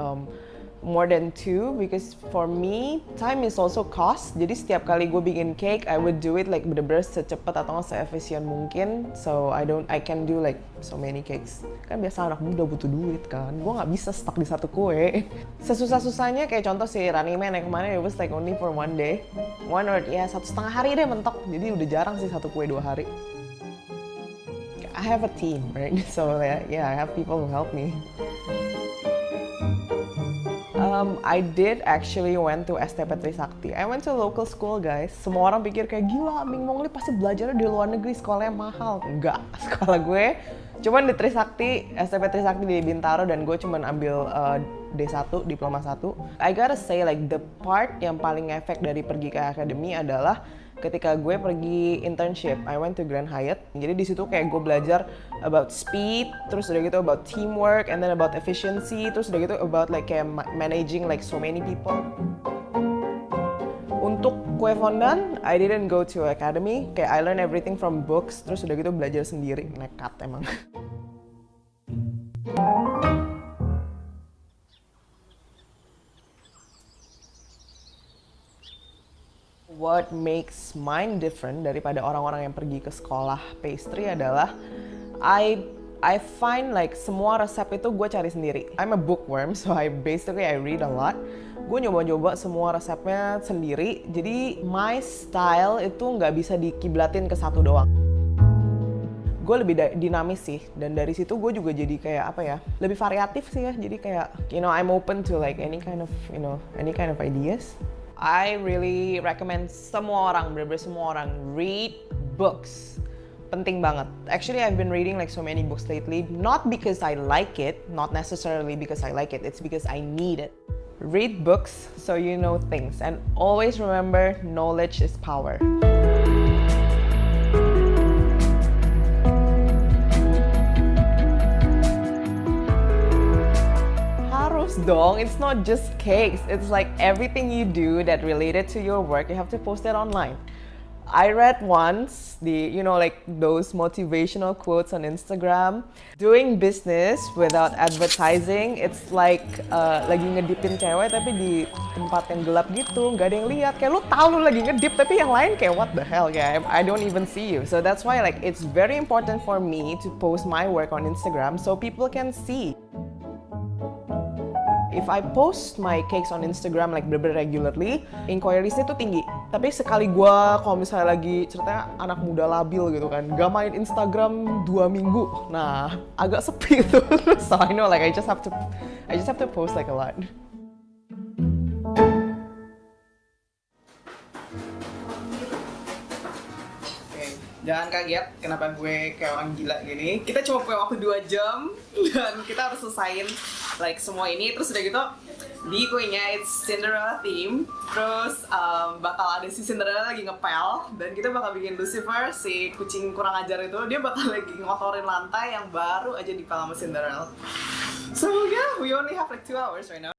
more than 2 because for me time is also cost. Jadi setiap kali gue bikin cake, I would do it like bener-bener secepat atau seefisien mungkin. So I can do like so many cakes. Kan biasa anak muda butuh duit kan. Gue nggak bisa stuck di satu kue. Sesusah-susahnya kayak contoh si Running Man yang kemarin, it was like only for 1 day, 1.5 hari deh mentok. Jadi udah jarang sih satu kue 2 hari. I have a team, right? So yeah, I have people who help me. I did actually went to STP Trisakti. I went to local school, guys. Semua orang pikir kayak gila, Ming Mongli pasti belajarnya di luar negeri, sekolahnya mahal. Enggak, sekolah gue cuman di Trisakti, STP Trisakti di Bintaro, dan gue cuman ambil D1, diploma 1. I gotta say like the part yang paling efek dari pergi ke akademi adalah ketika gue pergi internship. I went to Grand Hyatt. Jadi di situ kayak gue belajar about speed, terus udah gitu about teamwork, and then about efficiency, terus udah gitu about like kayak managing like so many people. Untuk kue fondant, I didn't go to academy. Kayak I learn everything from books, terus udah gitu belajar sendiri. Nekat emang. What makes mine different daripada orang-orang yang pergi ke sekolah pastry adalah I find like semua resep itu gue cari sendiri. I'm a bookworm, so I read a lot. Gue nyoba-nyoba semua resepnya sendiri. Jadi my style itu nggak bisa dikiblatin ke satu doang. Gue lebih dinamis sih, dan dari situ gue juga jadi kayak apa ya, lebih variatif sih ya. Jadi kayak I'm open to like any kind of ideas. I really recommend semua orang, bener-bener semua orang read books. Penting banget. Actually, I've been reading like so many books lately, not because I like it, not necessarily because I like it, it's because I need it. Read books so you know things, and always remember, knowledge is power. Dong, it's not just cakes, it's like everything you do that related to your work, you have to post it online. I read once like those motivational quotes on Instagram. Doing business without advertising, it's like lagi ngedipin cewek tapi di tempat yang gelap gitu, nggak ada yang lihat. Kayak lu tahu lu lagi ngedip tapi yang lain kayak what the hell, kayak I don't even see you. So that's why like it's very important for me to post my work on Instagram so people can see. If I post my cakes on Instagram like bener-bener regularly, inquiries-nya tuh tinggi. Tapi sekali gue kalau misalnya lagi ceritanya anak muda labil gitu kan, gak main Instagram 2 minggu, nah agak sepi tuh. So I know like I just have to post like a lot. Jangan kaget kenapa gue kayak orang gila gini. Kita cuma punya waktu 2 jam dan kita harus selesain like semua ini. Terus udah gitu di kuenya it's Cinderella theme. Terus bakal ada si Cinderella lagi ngepel, dan kita bakal bikin Lucifer, si kucing kurang ajar itu, dia bakal lagi ngotorin lantai yang baru aja dipel sama Cinderella. So yeah, we only have like 2 hours right now.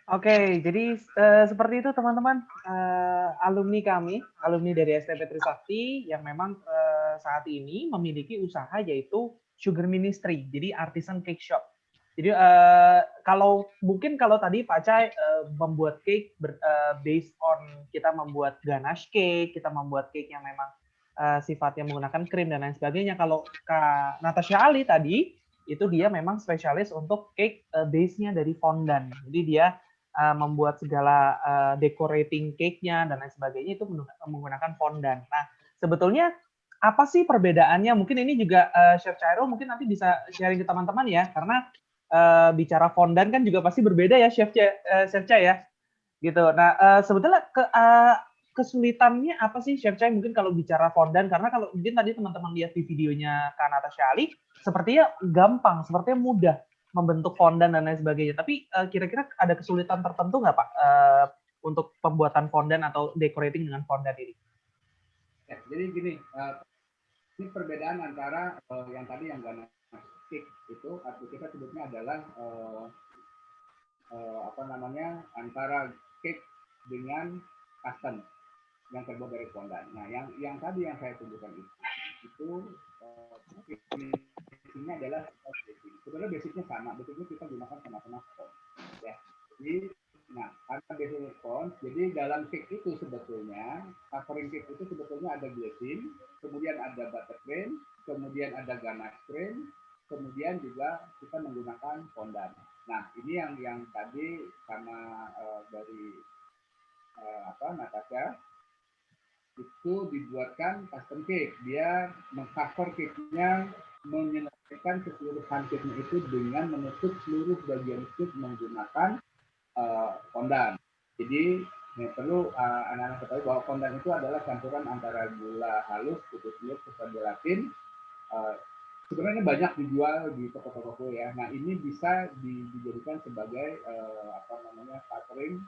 Oke, jadi seperti itu teman-teman, alumni kami, alumni dari STP Trisakti yang memang saat ini memiliki usaha yaitu Sugar Ministry, jadi artisan cake shop. Jadi kalau tadi Pak Cai membuat cake based on kita membuat ganache cake, kita membuat cake yang memang sifatnya menggunakan krim dan lain sebagainya. Kalau Kak Natasha Ali tadi itu dia memang spesialis untuk cake base-nya dari fondant. Jadi dia membuat segala decorating cake-nya dan lain sebagainya itu menggunakan fondant. Nah, sebetulnya apa sih perbedaannya? Mungkin ini juga Chef Chairul mungkin nanti bisa sharing ke teman-teman ya, karena bicara fondant kan juga pasti berbeda ya, Chef Chai ya, gitu. Nah, sebetulnya kesulitannya apa sih, Chef Chai? Mungkin kalau bicara fondant, karena kalau mungkin tadi teman-teman lihat di videonya Kak Natasha Ali, sepertinya gampang, sepertinya mudah membentuk fondant dan lain sebagainya. Tapi kira-kira ada kesulitan tertentu nggak Pak untuk pembuatan fondant atau decorating dengan fondant ini? Ya, jadi gini, ini perbedaan antara yang tadi yang ganache cake itu, atau kita sebutnya adalah antara cake dengan custom yang terbuat dari fondant. Nah, yang tadi yang saya tunjukkan itu basicnya adalah sebenarnya basicnya sama, basicnya kita gunakan sama-sama sponge. Ya, jadi karena basicnya sponge, jadi dalam cake itu sebetulnya covering cake itu sebetulnya ada glycerin, kemudian ada buttercream, kemudian ada ganache cream, kemudian juga kita menggunakan fondant. Nah, ini yang tadi sama dari Natasha itu dibuatkan custom cake. Dia mengcover cake-nya, menyelesaikan keseluruhan cake-nya itu dengan menutup seluruh bagian cake menggunakan fondant. Jadi perlu anak-anak ketahui bahwa fondant itu adalah campuran antara gula halus, putus milk, serta gelatin. Sebenarnya banyak dijual di toko-toko kue ya. Nah, ini bisa dijadikan sebagai covering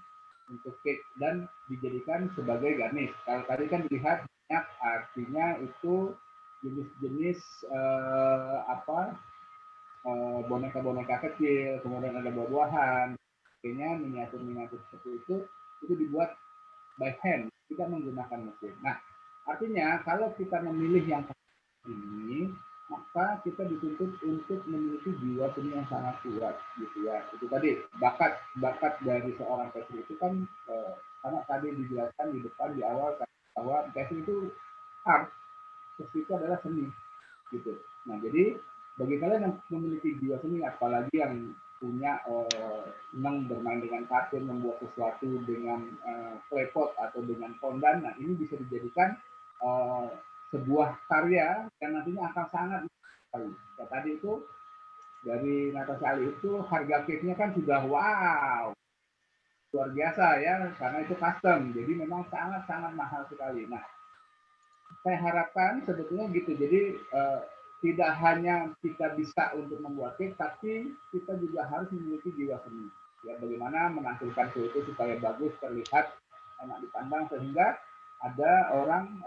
untuk cake dan dijadikan sebagai garnish. Kalau tadi kan dilihat banyak, artinya itu jenis-jenis boneka-boneka kecil, kemudian ada buah-buahan, kayaknya miniatur-miniatur seperti itu dibuat by hand, tidak menggunakan mesin. Nah, artinya kalau kita memilih yang ini, maka kita dituntut untuk memiliki jiwa seni yang sangat kuat, gitu ya. Itu tadi bakat dari seorang pastry itu kan karena tadi dijelaskan di depan di awal bahwa pastry itu art, pastry itu adalah seni, gitu. Nah, jadi bagi kalian yang memiliki jiwa seni, apalagi yang punya senang bermain dengan kartun, membuat sesuatu dengan claypot atau dengan fondant, nah ini bisa dijadikan sebuah karya yang nantinya akan sangat sekali. Ya, tadi itu dari Natasha Ali itu harga cake-nya kan sudah wow, luar biasa ya, karena itu custom, jadi memang sangat-sangat mahal sekali. Nah, saya harapkan sebetulnya gitu, jadi tidak hanya kita bisa untuk membuat cake, tapi kita juga harus memiliki jiwa seni. Ya, bagaimana menampilkan kue itu supaya bagus, terlihat, enak dipandang, sehingga ada orang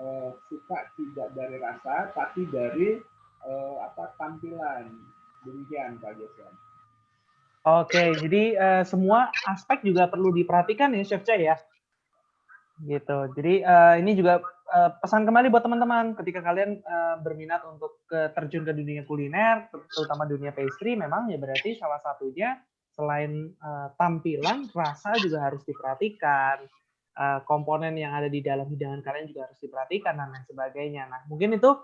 suka tidak dari rasa, tapi dari tampilan. Demikian Pak Jason. Oke, jadi semua aspek juga perlu diperhatikan ya Chef Chai ya. Gitu. Jadi ini juga pesan kembali buat teman-teman, ketika kalian berminat untuk terjun ke dunia kuliner, terutama dunia pastry, memang ya berarti salah satunya selain tampilan, rasa juga harus diperhatikan. Komponen yang ada di dalam hidangan kalian juga harus diperhatikan dan lain sebagainya. Nah, mungkin itu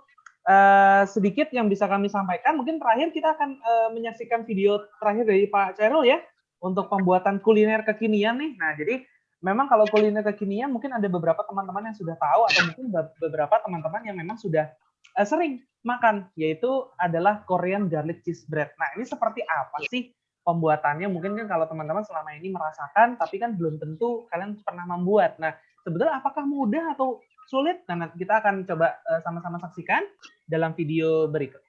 sedikit yang bisa kami sampaikan. Mungkin terakhir kita akan menyaksikan video terakhir dari Pak Chairul ya untuk pembuatan kuliner kekinian nih. Nah, jadi memang kalau kuliner kekinian mungkin ada beberapa teman-teman yang sudah tahu atau mungkin beberapa teman-teman yang memang sudah sering makan, yaitu adalah Korean garlic cheese bread. Nah, ini seperti apa sih pembuatannya? Mungkin kan kalau teman-teman selama ini merasakan, tapi kan belum tentu kalian pernah membuat. Nah, sebetulnya apakah mudah atau sulit? Nah, kita akan coba sama-sama saksikan dalam video berikut.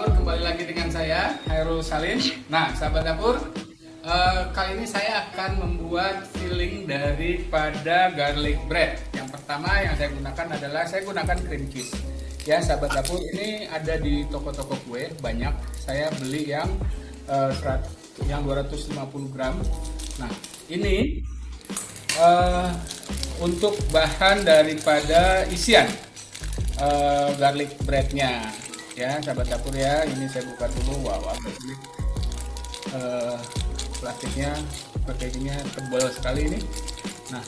Kembali lagi dengan saya sahabat dapur, kali ini saya akan membuat filling daripada garlic bread. Yang pertama yang saya gunakan adalah saya gunakan cream cheese. Ya sahabat dapur, ini ada di toko-toko kue banyak. Saya beli yang 250 gram. Nah ini untuk bahan daripada isian garlic breadnya. Ya sahabat dapur ya, ini saya buka dulu. Wow, agak sulit. Plastiknya packagingnya tebal sekali ini. Nah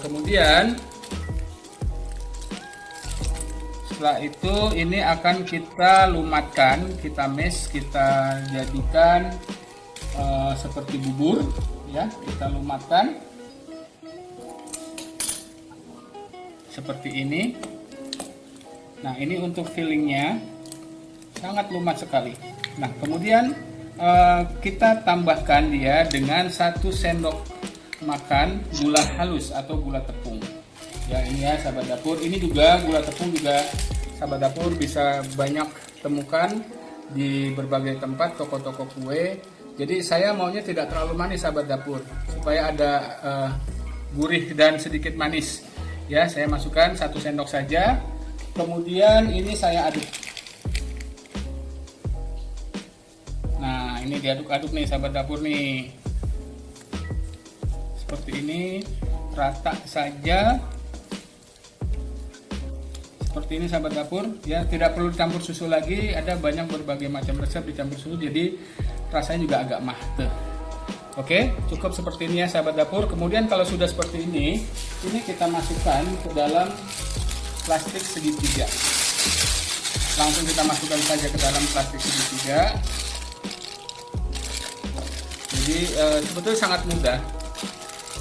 kemudian setelah itu ini akan kita lumatkan, kita mash, kita jadikan seperti bubur ya, kita lumatkan seperti ini. Nah ini untuk fillingnya sangat lumat sekali. Nah kemudian kita tambahkan dia dengan 1 sendok makan gula halus atau gula tepung. Ya ini ya sahabat dapur, ini juga gula tepung juga sahabat dapur bisa banyak temukan di berbagai tempat toko-toko kue. Jadi saya maunya tidak terlalu manis sahabat dapur, supaya ada gurih dan sedikit manis. Ya saya masukkan 1 sendok saja. Kemudian ini saya aduk. Nah ini diaduk-aduk nih sahabat dapur nih, seperti ini, rata saja seperti ini sahabat dapur ya, tidak perlu dicampur susu lagi. Ada banyak berbagai macam resep dicampur susu, jadi rasanya juga agak mahte. Oke, cukup seperti ini ya sahabat dapur. Kemudian kalau sudah seperti ini kita masukkan ke dalam plastik segitiga. Langsung kita masukkan saja ke dalam plastik segitiga. Jadi sebetulnya sangat mudah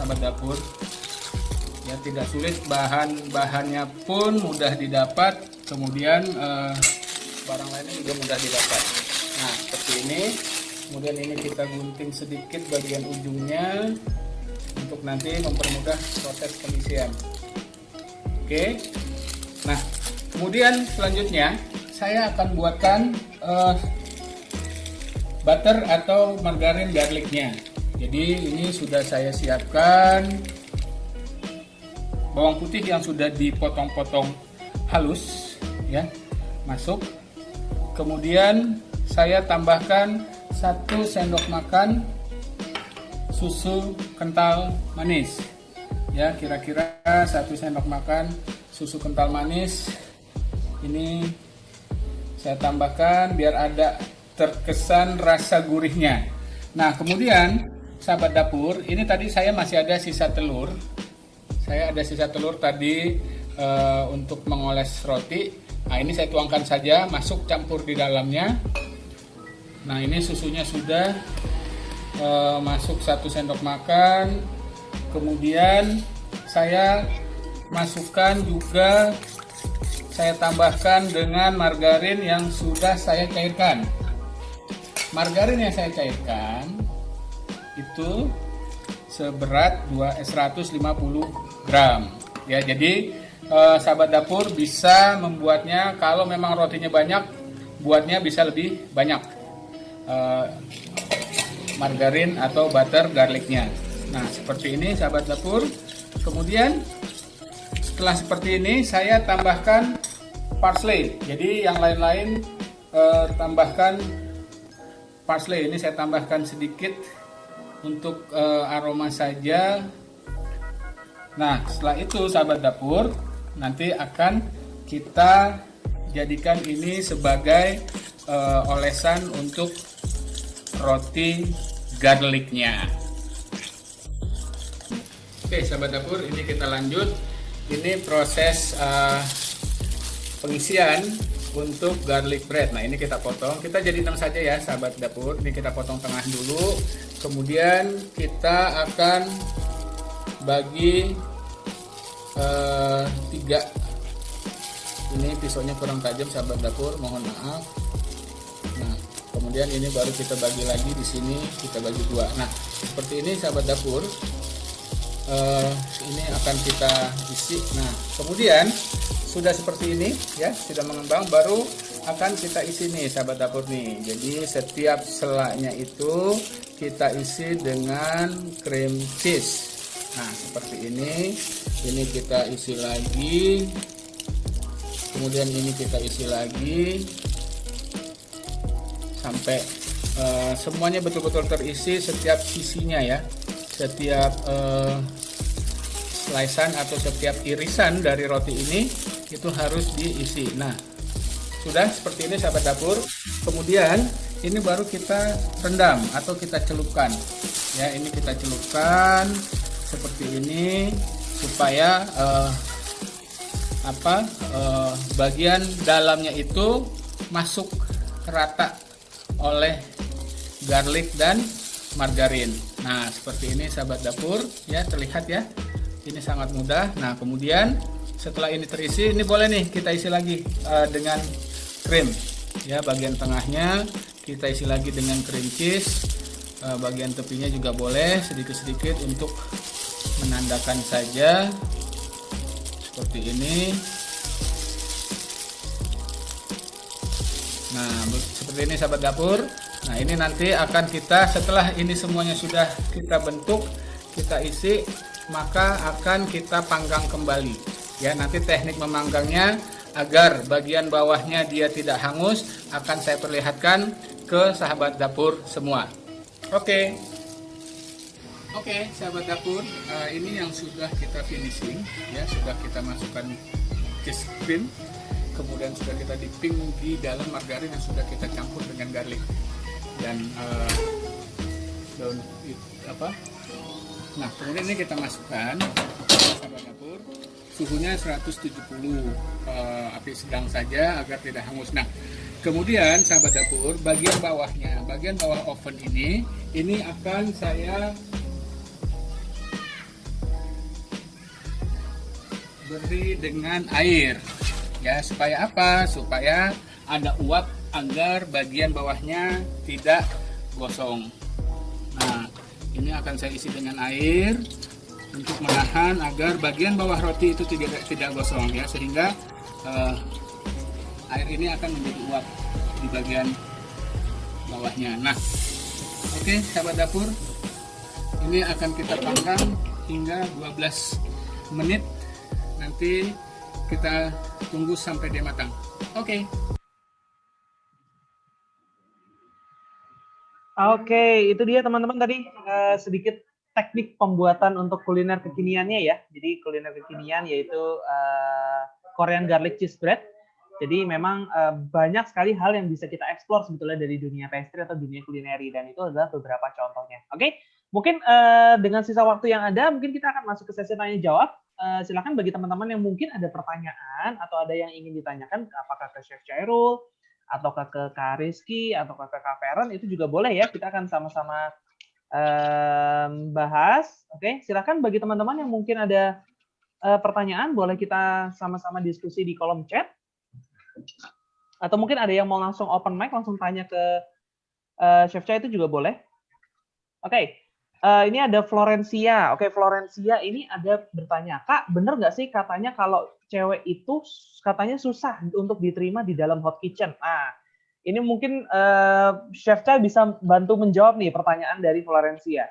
sahabat dapur ya, tidak sulit, bahannya pun mudah didapat, kemudian barang lainnya juga mudah didapat. Nah seperti ini. Kemudian ini kita gunting sedikit bagian ujungnya untuk nanti mempermudah proses pengisian. Oke. Nah kemudian selanjutnya saya akan buatkan butter atau margarin garlicnya. Jadi ini sudah saya siapkan bawang putih yang sudah dipotong-potong halus ya, masuk. Kemudian saya tambahkan 1 sendok makan susu kental manis ya, kira-kira 1 sendok makan susu kental manis. Ini saya tambahkan biar ada terkesan rasa gurihnya. Nah kemudian sahabat dapur, ini tadi saya masih ada sisa telur. Saya ada sisa telur tadi untuk mengoles roti. Nah ini saya tuangkan saja, masuk campur di dalamnya. Nah ini susunya sudah masuk 1 sendok makan. Kemudian saya masukkan juga, saya tambahkan dengan margarin yang sudah saya cairkan. Margarin yang saya cairkan itu seberat 150 gram ya. Jadi sahabat dapur bisa membuatnya, kalau memang rotinya banyak, buatnya bisa lebih banyak margarin atau butter garlicnya. Nah seperti ini sahabat dapur. Kemudian setelah seperti ini saya tambahkan parsley. Jadi yang lain-lain tambahkan parsley, ini saya tambahkan sedikit untuk aroma saja. Nah setelah itu sahabat dapur, nanti akan kita jadikan ini sebagai olesan untuk roti garlicnya. Oke sahabat dapur, ini kita lanjut. Ini proses pengisian untuk garlic bread. Nah ini kita potong, kita jadikan saja ya sahabat dapur. Ini kita potong tengah dulu, kemudian kita akan bagi 3. Ini pisaunya kurang tajam sahabat dapur, mohon maaf. Nah kemudian ini baru kita bagi lagi, di sini kita bagi 2. Nah seperti ini sahabat dapur. Ini akan kita isi. Nah kemudian sudah seperti ini ya, sudah mengembang, baru akan kita isi nih sahabat dapur nih. Jadi setiap selanya itu kita isi dengan cream cheese. Nah seperti ini kita isi lagi, kemudian ini kita isi lagi sampai semuanya betul-betul terisi setiap sisinya ya, setiap slicean atau setiap irisan dari roti ini itu harus diisi. Nah sudah seperti ini sahabat dapur. Kemudian ini baru kita rendam atau kita celupkan. Ya, ini kita celupkan seperti ini supaya bagian dalamnya itu masuk rata oleh garlic dan margarin. Nah, seperti ini sahabat dapur ya, terlihat ya. Ini sangat mudah. Nah, kemudian setelah ini terisi, ini boleh nih kita isi lagi dengan krim ya, bagian tengahnya kita isi lagi dengan cream cheese, bagian tepinya juga boleh sedikit-sedikit untuk menandakan saja seperti ini. Nah seperti ini sahabat dapur. Nah ini nanti akan kita, setelah ini semuanya sudah kita bentuk, kita isi, maka akan kita panggang kembali ya. Nanti teknik memanggangnya agar bagian bawahnya dia tidak hangus akan saya perlihatkan ke sahabat dapur semua. Oke, sahabat dapur, ini yang sudah kita finishing ya, sudah kita masukkan cheese cream, kemudian sudah kita dipping di dalam margarin yang sudah kita campur dengan garlic dan daun Nah kemudian ini kita masukkan sahabat dapur. Suhunya 170, api sedang saja agar tidak hangus. Nah, kemudian sahabat dapur, bagian bawahnya, bagian bawah oven ini akan saya beri dengan air. Ya, supaya apa? Supaya ada uap agar bagian bawahnya tidak gosong. Nah, ini akan saya isi dengan air untuk menahan agar bagian bawah roti itu tidak gosong ya, sehingga air ini akan menjadi uap di bagian bawahnya. Nah, oke sahabat dapur, ini akan kita panggang hingga 12 menit. Nanti kita tunggu sampai dia matang. Oke. Oke, itu dia teman-teman tadi sedikit teknik pembuatan untuk kuliner kekiniannya ya. Jadi kuliner kekinian yaitu Korean garlic cheese bread. Jadi memang banyak sekali hal yang bisa kita eksplor sebetulnya dari dunia pastry atau dunia kulineri, dan itu adalah beberapa contohnya. Oke, mungkin dengan sisa waktu yang ada, mungkin kita akan masuk ke sesi tanya jawab. Silakan bagi teman-teman yang mungkin ada pertanyaan atau ada yang ingin ditanyakan, apakah ke Chef Chairul, ataukah ke Kak Rizky, ataukah ke Kak Feren, itu juga boleh ya. Kita akan sama-sama bahas. Oke, silakan bagi teman-teman yang mungkin ada pertanyaan, boleh kita sama-sama diskusi di kolom chat. Atau mungkin ada yang mau langsung open mic, langsung tanya ke Chef Cha, itu juga boleh. Oke, ini ada Florencia. Oke, Florencia ini ada bertanya, Kak, bener nggak sih katanya kalau cewek itu katanya susah untuk diterima di dalam hot kitchen? Nah, ini mungkin Chef Cha bisa bantu menjawab nih pertanyaan dari Florencia.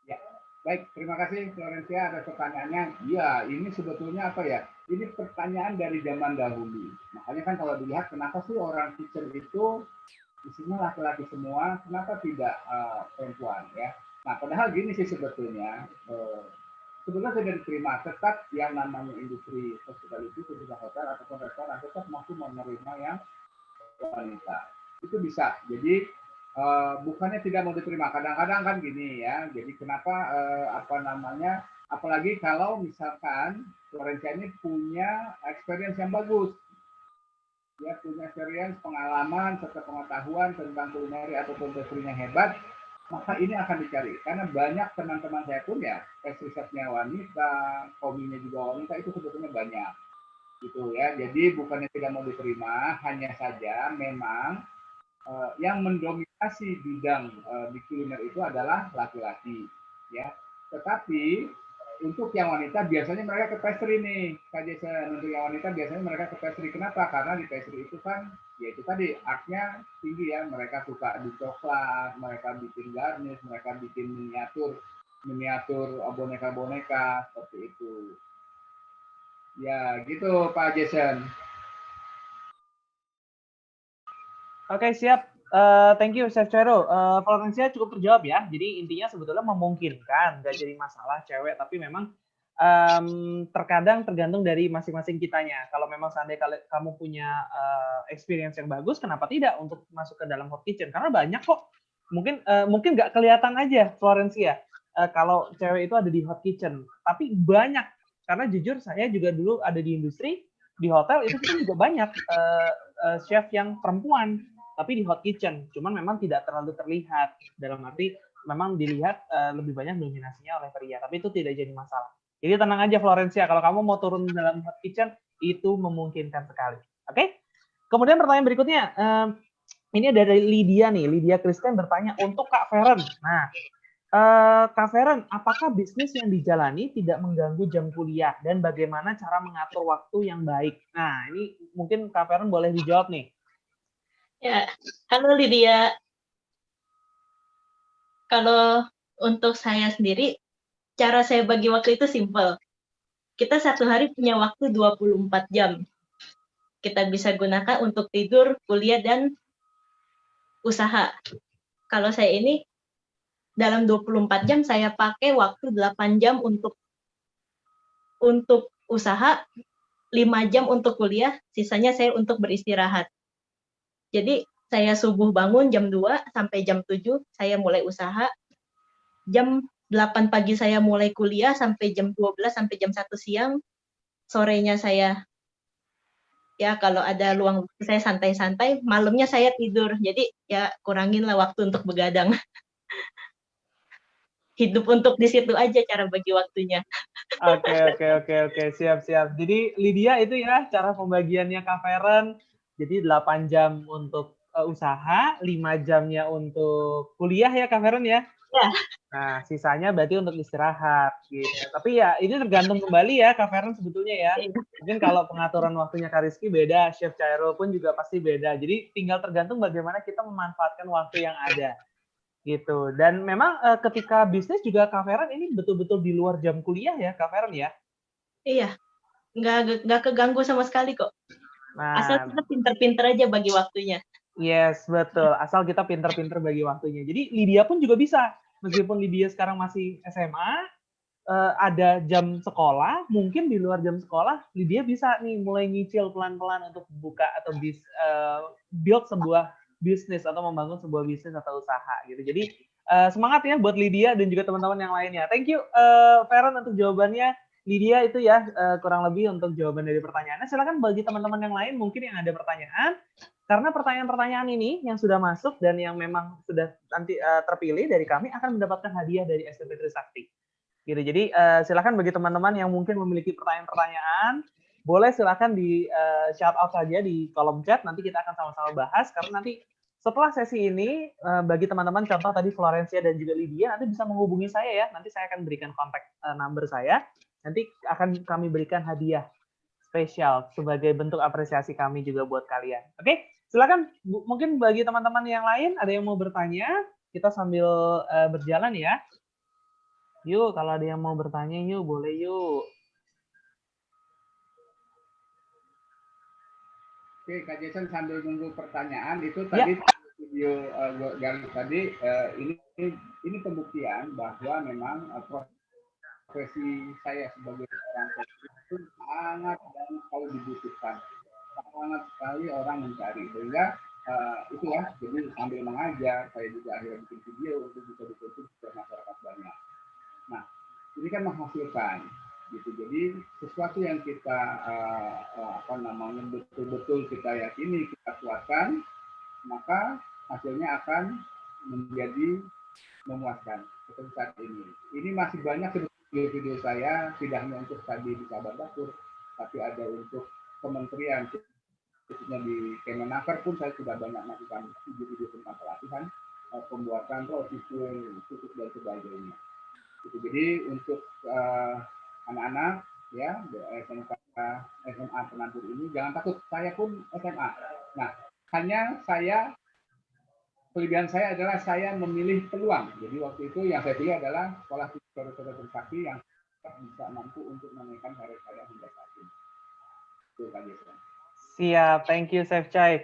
Ya, baik, terima kasih Florencia atas pertanyaannya. Ya, ini sebetulnya apa ya? Ini pertanyaan dari zaman dahulu. Makanya kan kalau dilihat, kenapa sih orang kitchen itu isinya laki-laki semua, kenapa tidak perempuan ya? Nah, padahal gini sih sebetulnya, sebenarnya tidak diterima, tetap yang namanya industri hospitality, khususnya hotel ataupun restoran, tetap masih menerima yang wanita. Itu bisa. Jadi bukannya tidak mau diterima. Kadang-kadang kan gini ya. Jadi kenapa apalagi kalau misalkan Florencia ini punya experience yang bagus. Dia punya experience, pengalaman, serta pengetahuan tentang kulineri ataupun pastry-nya hebat, maka ini akan dicari. Karena banyak teman-teman saya pun ya, pastry chef-nya wanita, kominya juga wanita, itu sebetulnya banyak. Gitu ya. Jadi bukannya tidak mau diterima, hanya saja memang yang mendominasi bidang di kuliner itu adalah laki-laki. Ya. Tetapi untuk yang wanita biasanya mereka ke pastry nih, Kak Jason. Untuk yang wanita biasanya mereka ke pastry. Kenapa? Karena di pastry itu kan, ya itu tadi, artnya tinggi ya. Mereka suka di coklat, mereka bikin garnish, mereka bikin miniatur boneka-boneka, seperti itu. Ya, gitu Pak Jason. Oke, siap. Thank you, Chef Chairul. Florencia cukup terjawab ya. Jadi intinya sebetulnya memungkinkan, nggak jadi masalah cewek, tapi memang terkadang tergantung dari masing-masing kitanya. Kalau memang seandainya kamu punya experience yang bagus, kenapa tidak untuk masuk ke dalam hot kitchen? Karena banyak kok. Mungkin nggak kelihatan aja Florencia kalau cewek itu ada di hot kitchen, tapi banyak. Karena jujur saya juga dulu ada di industri, di hotel itu kita juga banyak chef yang perempuan tapi di hot kitchen, cuman memang tidak terlalu terlihat, dalam arti memang dilihat lebih banyak dominasinya oleh pria, tapi itu tidak jadi masalah. Jadi tenang aja Florencia, kalau kamu mau turun dalam hot kitchen itu memungkinkan sekali. Oke? Kemudian pertanyaan berikutnya, ini ada dari Lydia nih, Lydia Kristen bertanya untuk Kak Feren. Nah, Kak Feren, apakah bisnis yang dijalani tidak mengganggu jam kuliah dan bagaimana cara mengatur waktu yang baik? Nah, ini mungkin Kak Feren boleh dijawab nih. Ya, halo Lydia. Kalau untuk saya sendiri, cara saya bagi waktu itu simple. Kita satu hari punya waktu 24 jam. Kita bisa gunakan untuk tidur, kuliah, dan usaha. Kalau saya ini, dalam 24 jam saya pakai waktu 8 jam untuk usaha, 5 jam untuk kuliah, sisanya saya untuk beristirahat. Jadi saya subuh bangun jam 2 sampai jam 7 saya mulai usaha. Jam 8 pagi saya mulai kuliah sampai jam 12 sampai jam 1 siang. Sorenya saya ya kalau ada luang waktu saya santai-santai, malamnya saya tidur. Jadi ya kuranginlah waktu untuk begadang. Hidup untuk di situ aja cara bagi waktunya. Oke, siap. Jadi Lydia itu ya cara pembagiannya Kak Feren. Jadi 8 jam untuk usaha, 5 jamnya untuk kuliah ya Kak Feren ya. Ya. Nah, sisanya berarti untuk istirahat gitu. Tapi ya ini tergantung kembali ya Kak Feren sebetulnya ya. Mungkin kalau pengaturan waktunya Kak Rizky beda, Chef Chairul pun juga pasti beda. Jadi tinggal tergantung bagaimana kita memanfaatkan waktu yang ada. Gitu. Dan memang ketika bisnis juga Kak Feren ini betul-betul di luar jam kuliah ya Kak Feren ya? Iya, nggak keganggu sama sekali kok. Nah, asal kita pinter-pinter aja bagi waktunya. Yes, betul. Asal kita pinter-pinter bagi waktunya. Jadi Lydia pun juga bisa. Meskipun Lydia sekarang masih SMA, ada jam sekolah, mungkin di luar jam sekolah, Lydia bisa nih mulai nyicil pelan-pelan untuk buka atau build sebuah bisnis atau membangun sebuah bisnis atau usaha gitu. Jadi semangat ya buat Lydia dan juga teman-teman yang lainnya. Thank you Feren untuk jawabannya. Lydia itu ya kurang lebih untuk jawaban dari pertanyaannya. Silakan bagi teman-teman yang lain mungkin yang ada pertanyaan. Karena pertanyaan-pertanyaan ini yang sudah masuk dan yang memang sudah nanti terpilih dari kami akan mendapatkan hadiah dari SMP Trisakti. Gitu. Jadi silakan bagi teman-teman yang mungkin memiliki pertanyaan-pertanyaan, boleh silakan di shout out saja di kolom chat. Nanti kita akan sama-sama bahas karena nanti setelah sesi ini bagi teman-teman contoh tadi Florencia dan juga Lydia nanti bisa menghubungi saya ya. Nanti saya akan berikan kontak number saya. Nanti akan kami berikan hadiah spesial sebagai bentuk apresiasi kami juga buat kalian. Oke, silakan mungkin bagi teman-teman yang lain ada yang mau bertanya, kita sambil berjalan ya. Yuk, kalau ada yang mau bertanya, yuk, boleh yuk. Oke, Kak Jason sambil nunggu pertanyaan itu tadi video Galih tadi ini pembuktian bahwa memang profesi saya sebagai orang coach itu sangat sekali dibutuhkan, sangat sekali orang mencari. Sehingga itu ya, jadi sambil mengajar saya juga akhirnya bikin video untuk bisa ditonton ke masyarakat banyak. Nah, ini kan menghasilkan gitu. Jadi sesuatu yang kita betul-betul kita yakini, kita kuatkan, maka hasilnya akan menjadi memuaskan seperti saat ini. Ini masih banyak video saya, tidak hanya untuk tadi di Sahabat Dapur, tapi ada untuk kementerian, khususnya di Kemenaker pun saya sudah banyak melakukan video-video tentang pelatihan, pembuatan roti kue, susu dan sebagainya. Gitu. Jadi untuk anak-anak ya SMK SMA Penabur ini jangan takut, saya pun SMA. Nah, hanya kelebihan saya adalah saya memilih peluang. Jadi waktu itu yang saya pilih adalah sekolah saudara Trisakti yang bisa mampu untuk menaikkan karir saya hingga saat ini. Itu Pak Jason. Siap, thank you Chef Chai.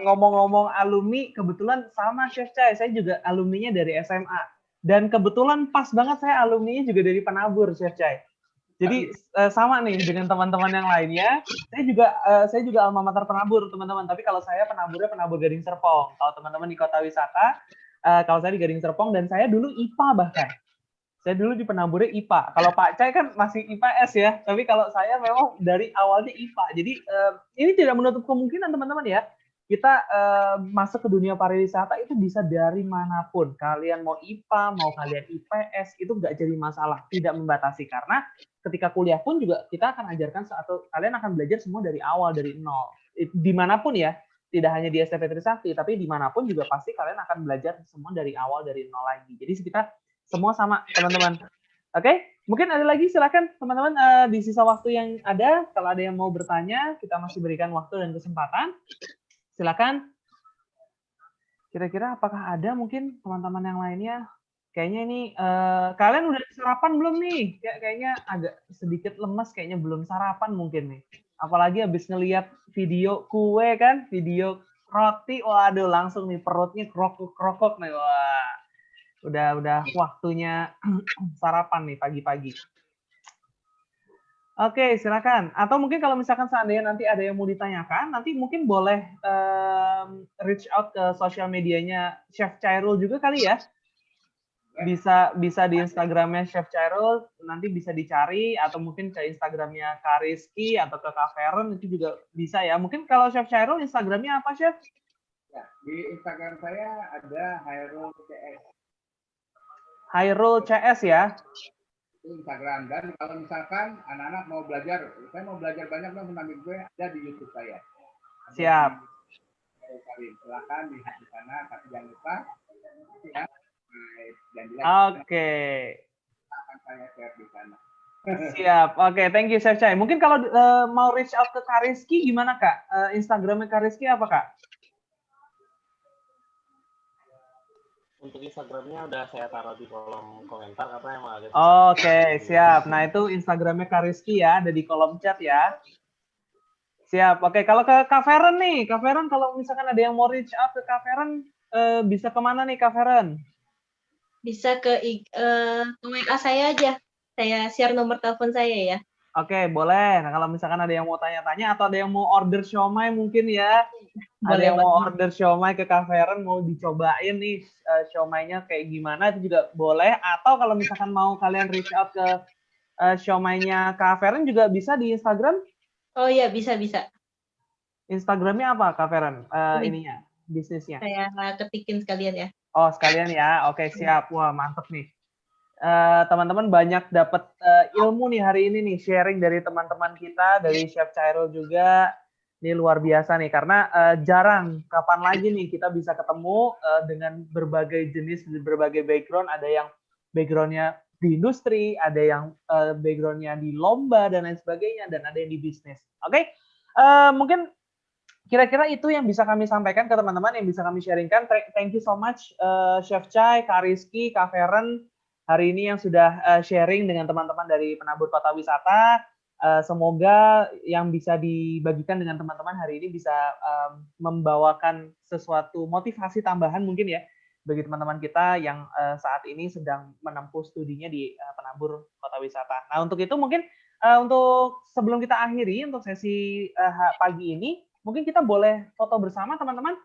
Ngomong-ngomong alumni, kebetulan sama Chef Chai, saya juga alumninya dari SMA. Dan kebetulan pas banget saya alumninya juga dari Penabur, Chef Chai. Jadi sama nih dengan teman-teman yang lainnya. Saya juga alma mater Penabur, teman-teman. Tapi kalau saya Penaburnya Penabur Gading Serpong. Kalau teman-teman di Kota Wisata, kalau saya di Gading Serpong dan saya dulu IPA bahkan. Saya dulu di Penaburnya IPA. Kalau Pak Cai kan masih IPS ya. Tapi kalau saya memang dari awalnya IPA. Jadi ini tidak menutup kemungkinan teman-teman ya. Kita masuk ke dunia pariwisata itu bisa dari manapun. Kalian mau IPA, mau kalian IPS, itu nggak jadi masalah. Tidak membatasi. Karena ketika kuliah pun juga kita akan ajarkan atau kalian akan belajar semua dari awal, dari nol. Dimanapun ya. Tidak hanya di SMP Trisakti, tapi dimanapun juga pasti kalian akan belajar semua dari awal, dari nol lagi. Jadi kita semua sama, teman-teman. Oke, mungkin ada lagi, silakan teman-teman di sisa waktu yang ada, kalau ada yang mau bertanya, kita masih berikan waktu dan kesempatan. Silakan. Kira-kira apakah ada mungkin teman-teman yang lainnya? Kayaknya ini, kalian udah sarapan belum nih? Kayaknya agak sedikit lemes, kayaknya belum sarapan mungkin nih. Apalagi habis ngelihat video kue kan, video roti, waduh langsung nih perutnya krokok-krokok nih, wah. Udah waktunya sarapan nih pagi-pagi. Oke, silakan. Atau mungkin kalau misalkan seandainya nanti ada yang mau ditanyakan, nanti mungkin boleh reach out ke sosial medianya Chef Chairul juga kali ya. Bisa di Instagramnya Chef Chairul, nanti bisa dicari, atau mungkin ke Instagramnya Kak Rizky atau ke Kak Feren, itu juga bisa ya. Mungkin kalau Chef Chairul Instagramnya apa, Chef? Ya, di Instagram saya ada Hairul CS. Hairul CS ya. Itu Instagram. Dan kalau misalkan anak-anak mau belajar, saya mau belajar banyak dong tentang gue, ada di YouTube saya. Siap. Silakan lihat di sana, tapi jangan lupa ya. Oke. Akan saya share di sana. Siap. Oke, thank you Chef Chai. Mungkin kalau mau reach out ke Kak Rizky gimana Kak? Instagramnya Kak Rizky apa Kak? Untuk Instagramnya udah saya taruh di kolom komentar apa yang mau ada. Oke, siap. Nah, itu Instagramnya Kak Rizky ya, ada di kolom chat ya. Siap. Oke, kalau ke Kak Feren nih, Kak Feren kalau misalkan ada yang mau reach out ke Kak Feren, bisa kemana nih Kak Feren? Bisa ke WA saya aja. Saya share nomor telepon saya ya. Oke, boleh. Nah, kalau misalkan ada yang mau tanya-tanya atau ada yang mau order siomay mungkin ya. Ada yang mau order siomay ke Kak Feren, mau dicobain nih siomaynya kayak gimana, itu juga boleh. Atau kalau misalkan mau kalian reach out ke siomaynya Kak Feren juga bisa di Instagram. Oh iya, bisa. Instagramnya apa Kak Feren? Ininya, bisnisnya. Saya ketikin sekalian ya. Oh, sekalian ya. Oke, siap. Wah, mantep nih. Teman-teman banyak dapat ilmu nih hari ini nih, sharing dari teman-teman kita, dari Chef Chairul juga. Ini luar biasa nih, karena jarang kapan lagi nih kita bisa ketemu dengan berbagai jenis, berbagai background. Ada yang backgroundnya di industri, ada yang backgroundnya di lomba dan lain sebagainya, dan ada yang di bisnis. Oke, mungkin kira-kira itu yang bisa kami sampaikan ke teman-teman, yang bisa kami sharingkan. Thank you so much Chef Chai, Kak Rizky, Kak Feren hari ini yang sudah sharing dengan teman-teman dari Penabur Kota Wisata. Semoga yang bisa dibagikan dengan teman-teman hari ini bisa membawakan sesuatu motivasi tambahan mungkin ya bagi teman-teman kita yang saat ini sedang menempuh studinya di Penabur Kota Wisata. Nah, untuk itu mungkin untuk sebelum kita akhiri untuk sesi pagi ini, mungkin kita boleh foto bersama teman-teman.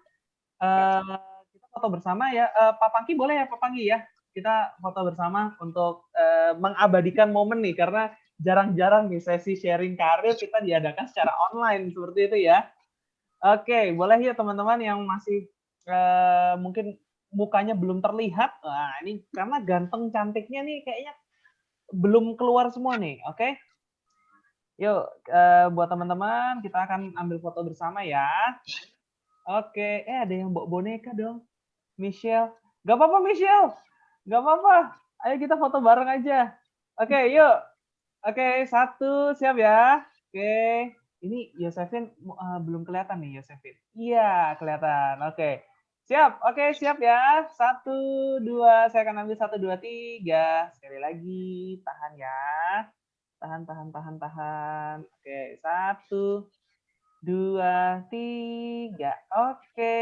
Kita foto bersama ya. Pak Pangki boleh ya Pak Pangki ya? Kita foto bersama untuk mengabadikan momen nih, karena jarang-jarang nih sesi sharing karir kita diadakan secara online seperti itu ya. Oke, boleh ya teman-teman yang masih mungkin mukanya belum terlihat. Nah, ini karena ganteng cantiknya nih kayaknya belum keluar semua nih. Oke. Yuk, buat teman-teman kita akan ambil foto bersama ya. Oke, ada yang bawa boneka dong. Michelle. Gak apa-apa Michelle. Gak apa-apa. Ayo kita foto bareng aja. Oke, yuk. Oke, 1, siap ya. Oke. Ini Yosefin belum kelihatan nih, Yosefin. Iya, kelihatan. Oke. Siap. Oke, siap ya. 1, 2. Saya akan ambil 1, 2, 3. Sekali lagi. Tahan ya. Tahan, tahan, tahan, tahan. Oke, 1, 2, 3. Oke.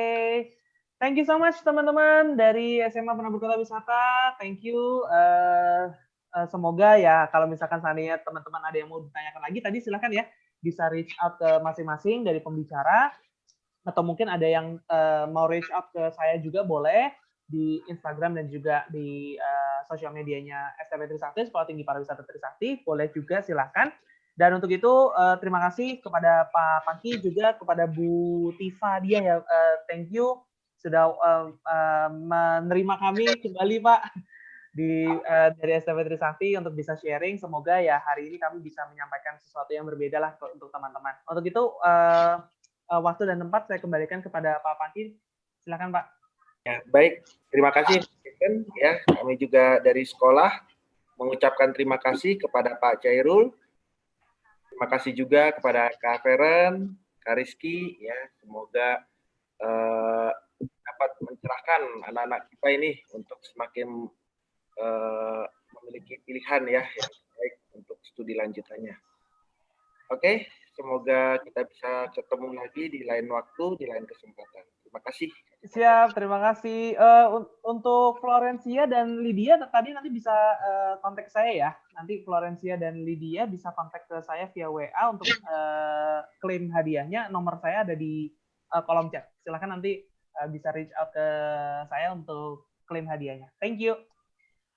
Thank you so much teman-teman dari SMA Penabur Kota Wisata. Thank you. Semoga ya kalau misalkan seandainya teman-teman ada yang mau ditanyakan lagi tadi silahkan ya bisa reach out ke masing-masing dari pembicara atau mungkin ada yang mau reach out ke saya juga boleh di Instagram dan juga di sosial medianya STP Trisakti, Sekolah Tinggi Pariwisata Trisakti, boleh juga silahkan. Dan untuk itu terima kasih kepada Pak Pangki juga kepada Bu Tifa dia ya, thank you sudah menerima kami kembali Pak dari STP Trisakti untuk bisa sharing. Semoga ya hari ini kami bisa menyampaikan sesuatu yang berbeda lah untuk teman-teman. Untuk itu waktu dan tempat saya kembalikan kepada Pak Pangki. Silakan Pak. Ya, baik, terima kasih. Ya, kami juga dari sekolah mengucapkan terima kasih kepada Pak Chairul. Terima kasih juga kepada Kak Feren, Kak Rizky. Ya, semoga dapat mencerahkan anak-anak kita ini untuk semakin memiliki pilihan ya yang baik untuk studi lanjutannya. Oke, semoga kita bisa ketemu lagi di lain waktu, di lain kesempatan. Terima kasih. Siap, terima kasih. Untuk Florencia dan Lydia tadi nanti bisa kontak saya ya. Nanti Florencia dan Lydia bisa kontak ke saya via WA untuk klaim hadiahnya. Nomor saya ada di kolom chat. Silahkan nanti bisa reach out ke saya untuk klaim hadiahnya. Thank you.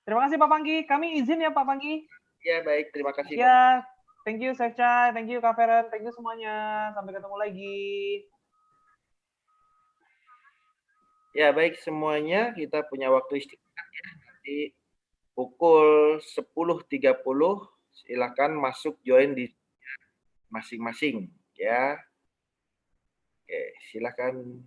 Terima kasih Pak Pangki. Kami izin ya Pak Pangki. Ya baik, terima kasih. Ya, thank you Secha, thank you Kak Feren, thank you semuanya. Sampai ketemu lagi. Ya baik semuanya, kita punya waktu istirahat ya. Nanti pukul 10.30 silakan masuk join di masing-masing ya. Oke, silakan.